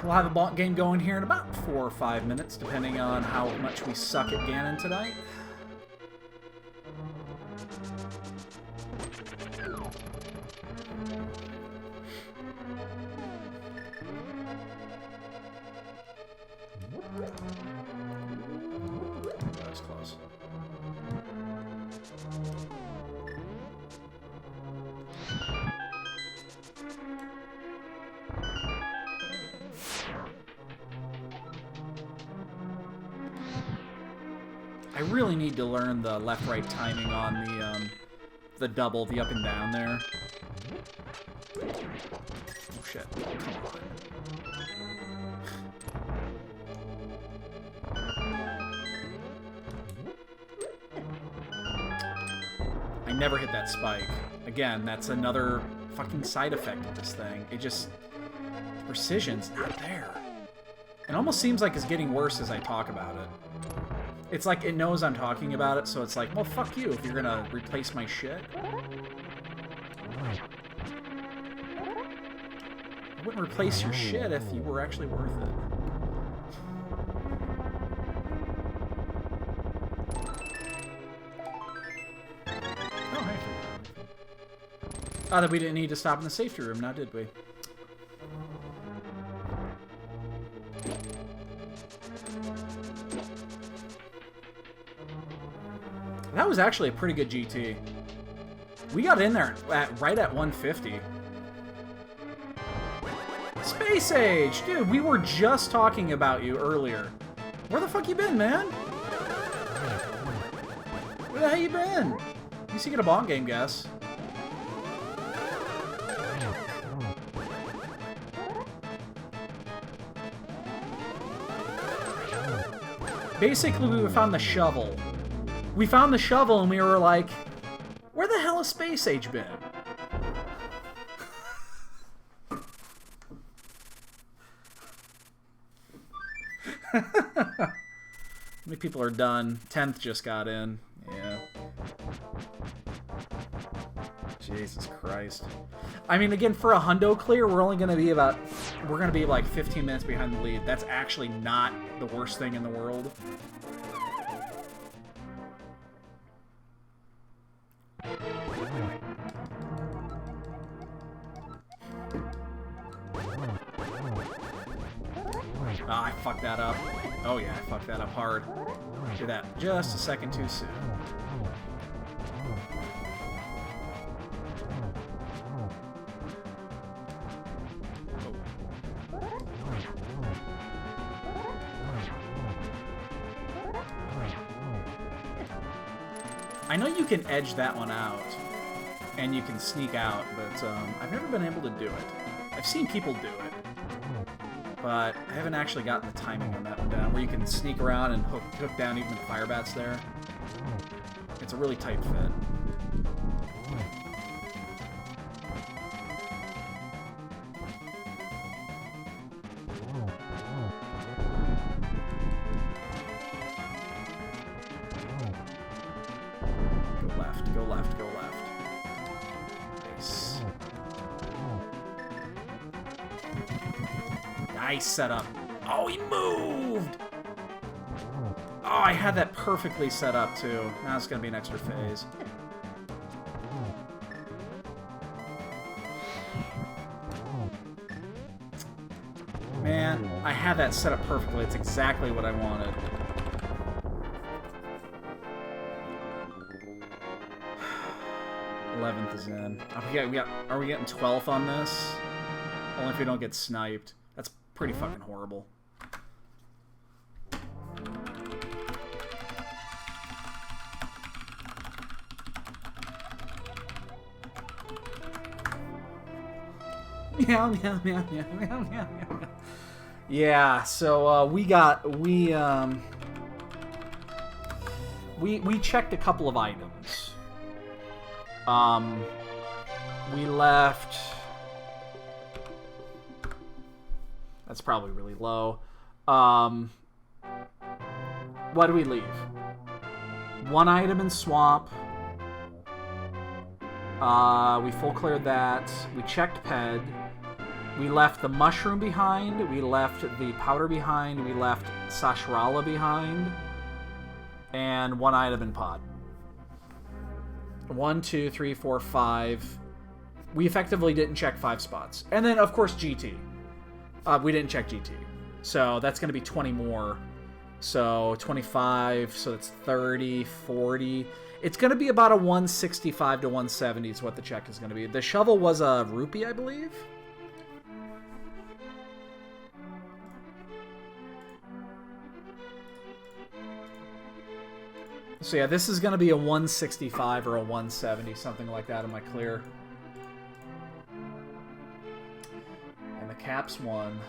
We'll have a bonk game going here in about 4 or 5 minutes, depending on how much we suck at Ganon tonight. That was close. I really need to learn the left-right timing on the double, the up and down there. Oh shit! Come on. I never hit that spike. Again, that's another fucking side effect of this thing. It just... precision's not there. It almost seems like it's getting worse as I talk about it. It's like it knows I'm talking about it, so it's like, well, fuck you if you're gonna replace my shit. I wouldn't replace your shit if you were actually worth it. Oh, hey. Oh, that we didn't need to stop in the safety room, now did we? That was actually a pretty good GT. We got in there right at 150. Space Age! Dude, we were just talking about you earlier. Where the fuck you been, man? Where the hell you been? You see, get a bonk game, guess. Basically, we found the shovel. We found the shovel and we were like, where the hell has Space Age been? How many people are done? 10th just got in. Yeah. Jesus Christ. I mean, again, for a hundo clear, we're gonna be like 15 minutes behind the lead. That's actually not the worst thing in the world. Ah, I fucked that up. Oh yeah, I fucked that up hard. Did that just a second too soon. I know you can edge that one out, and you can sneak out, but I've never been able to do it. I've seen people do it, but I haven't actually gotten the timing on that one down, where you can sneak around and hook down even if fire bat's there. It's a really tight fit. Go left, go left. Nice. Nice setup. Oh, he moved! Oh, I had that perfectly set up, too. Now it's going to be an extra phase. Man, I had that set up perfectly. It's exactly what I wanted. th is in. Are we getting 12th on this? Only if we don't get sniped. That's pretty fucking horrible. Meow, meow, meow, meow, meow, meow, meow. Yeah, so we checked a couple of items. We left... That's probably really low. What do we leave? One item in swamp. We full cleared that. We checked ped. We left the mushroom behind. We left the powder behind. We left Sashrala behind. And one item in pod. 1, 2, 3, 4, 5. We effectively didn't check 5 spots. And then, of course, GT. We didn't check GT. So that's going to be 20 more. So 25, so it's 30, 40. It's going to be about a 165 to 170 is what the check is going to be. The shovel was a rupee, I believe. So yeah, this is going to be a 165 or a 170, something like that in my clear. And the Caps won.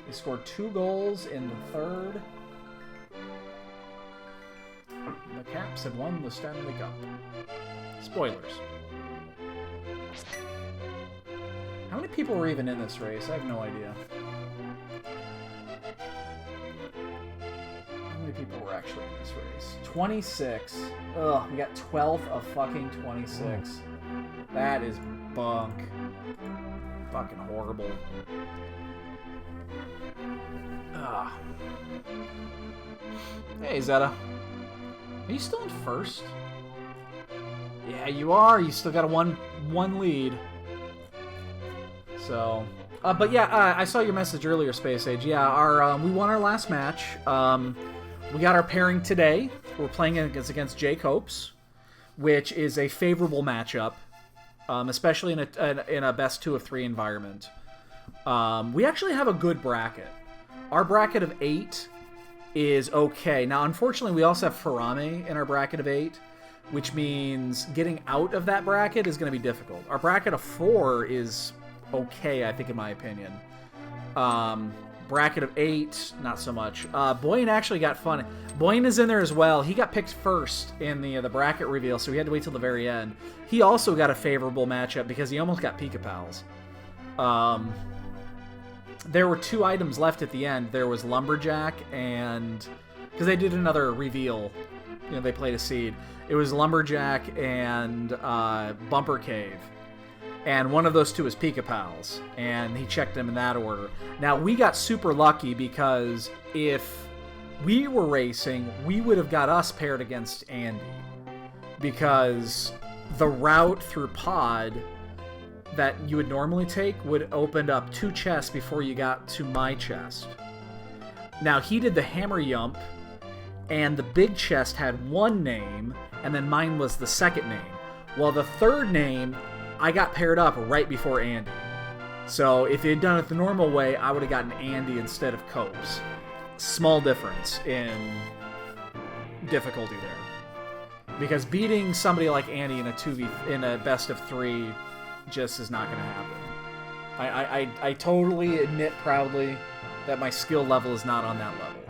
They scored 2 goals in the third. And the Caps have won the Stanley Cup. Spoilers. How many people were even in this race? I have no idea. How many people were actually in this race? 26. Ugh, we got 12th of fucking 26. That is bunk. Fucking horrible. Ugh. Hey, Zeta. Are you still in first? Yeah, you are. You still got a one lead. So... but yeah, I saw your message earlier, Space Age. Yeah, we won our last match. We got our pairing today. We're playing against Jake Hopes, which is a favorable matchup, especially in a best 2 of 3 environment. We actually have a good bracket. Our bracket of 8 is okay. Now, unfortunately, we also have Farame in our bracket of 8, which means getting out of that bracket is going to be difficult. Our bracket of 4 is okay, I think, in my opinion. Bracket of 8, not so much. Boyne actually got fun. Boyne is in there as well. He got picked first in the bracket reveal, so we had to wait till the very end. He also got a favorable matchup because he almost got Pika Pals. There were 2 items left at the end. There was Lumberjack and... Because they did another reveal. You know, they played a seed. It was Lumberjack and Bumper Cave. And one of those 2 is Pika Pals. And he checked them in that order. Now, we got super lucky because if we were racing, we would have got us paired against Andy. Because the route through Pod that you would normally take would open up 2 chests before you got to my chest. Now, he did the Hammer Yump, and the big chest had 1 name, and then mine was the 2nd name. Well, the 3rd name, I got paired up right before Andy. So if he had done it the normal way, I would have gotten Andy instead of Copes. Small difference in difficulty there. Because beating somebody like Andy in a 2v in a best of 3 just is not going to happen. I totally admit proudly that my skill level is not on that level.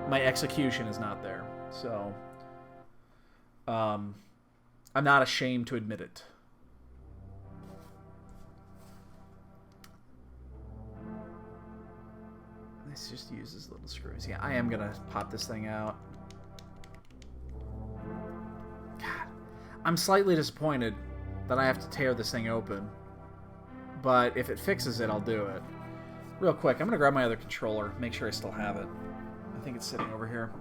My execution is not there. So, I'm not ashamed to admit it. Let's just use his little screws. Yeah, I am going to pop this thing out. God, I'm slightly disappointed that I have to tear this thing open. But if it fixes it, I'll do it. Real quick, I'm going to grab my other controller, make sure I still have it. I think it's sitting over here.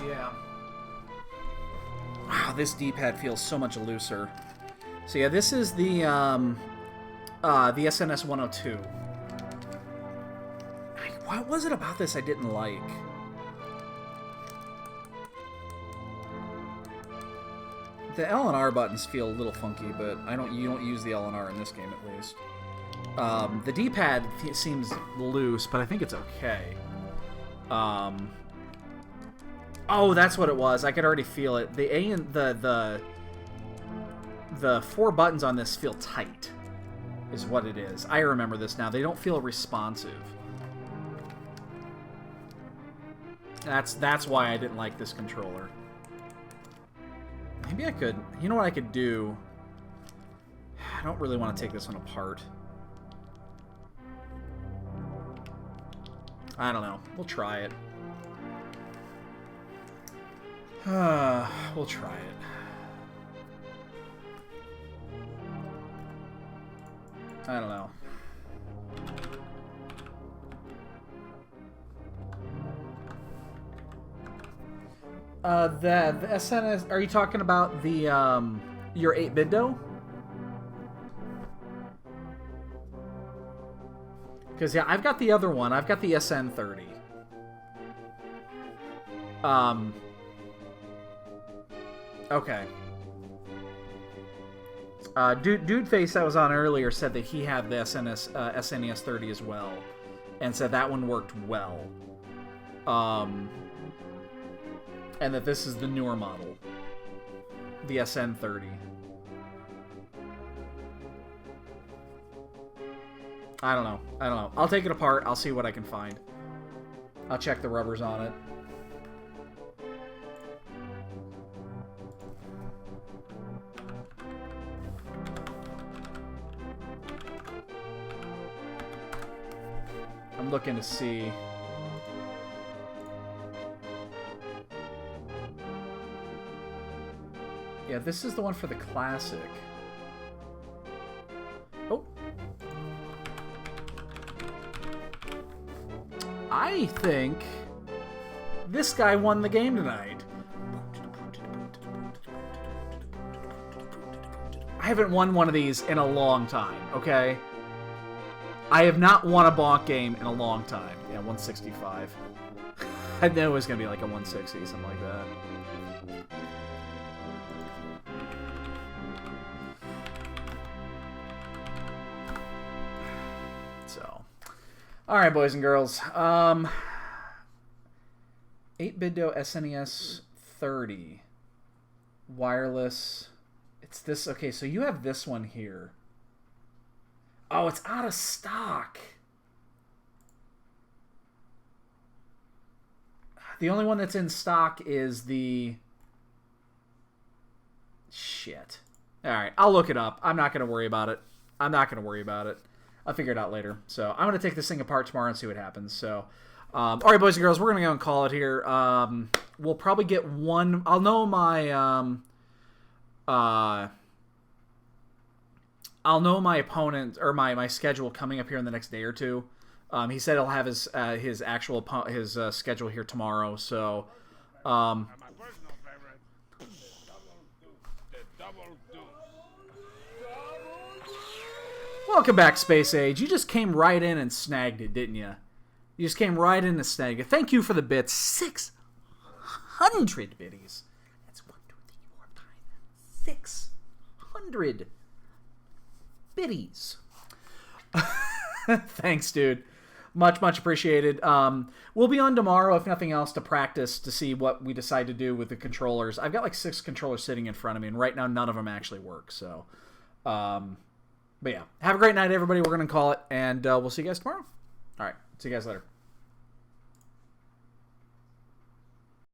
Yeah. Wow, this D-pad feels so much looser. So yeah, this is the SNS 102. What was it about this I didn't like? The L and R buttons feel a little funky, but you don't use the L and R in this game at least. The D-pad seems loose, but I think it's okay. Oh, that's what it was. I could already feel it. The A and the 4 buttons on this feel tight, is what it is. I remember this now. They don't feel responsive. That's why I didn't like this controller. Maybe I could... You know what I could do? I don't really want to take this one apart. I don't know. We'll try it. We'll try it. I don't know. The SNS... Are you talking about the, your 8-bit dough? Because, yeah, I've got the other one. I've got the SN30. Okay. Dude Face that was on earlier said that he had the SNES 30 as well, and said that one worked well. And that this is the newer model, the SN30. I don't know. I'll take it apart. I'll see what I can find. I'll check the rubbers on it. I'm looking to see. Yeah, this is the one for the classic. Oh. I think this guy won the game tonight. I haven't won one of these in a long time, okay? I have not won a bonk game in a long time. Yeah, 165. I knew it was going to be like a 160, something like that. All right, boys and girls. 8-Biddo SNES 30. Wireless. It's this. Okay, so you have this one here. Oh, it's out of stock. The only one that's in stock is the... Shit. Alright, I'll look it up. I'm not going to worry about it. I'll figure it out later. So I'm going to take this thing apart tomorrow and see what happens. So, alright, boys and girls, we're going to go and call it here. We'll probably get one... I'll know my... I'll know my opponent or my schedule coming up here in the next day or two. He said he'll have his actual schedule here tomorrow. So, welcome back, Space Age. You just came right in and snagged it, didn't you? You just came right in and snagged it. Thank you for the bits. 600 biddies. That's 1, 2, 3, 4, 5, 600 biddies. Thanks, dude. Much appreciated. We'll be on tomorrow, if nothing else, to practice to see what we decide to do with the controllers. I've got like 6 controllers sitting in front of me, and right now none of them actually work. So, but yeah, have a great night, everybody. We're gonna call it, and we'll see you guys tomorrow. All right, see you guys later.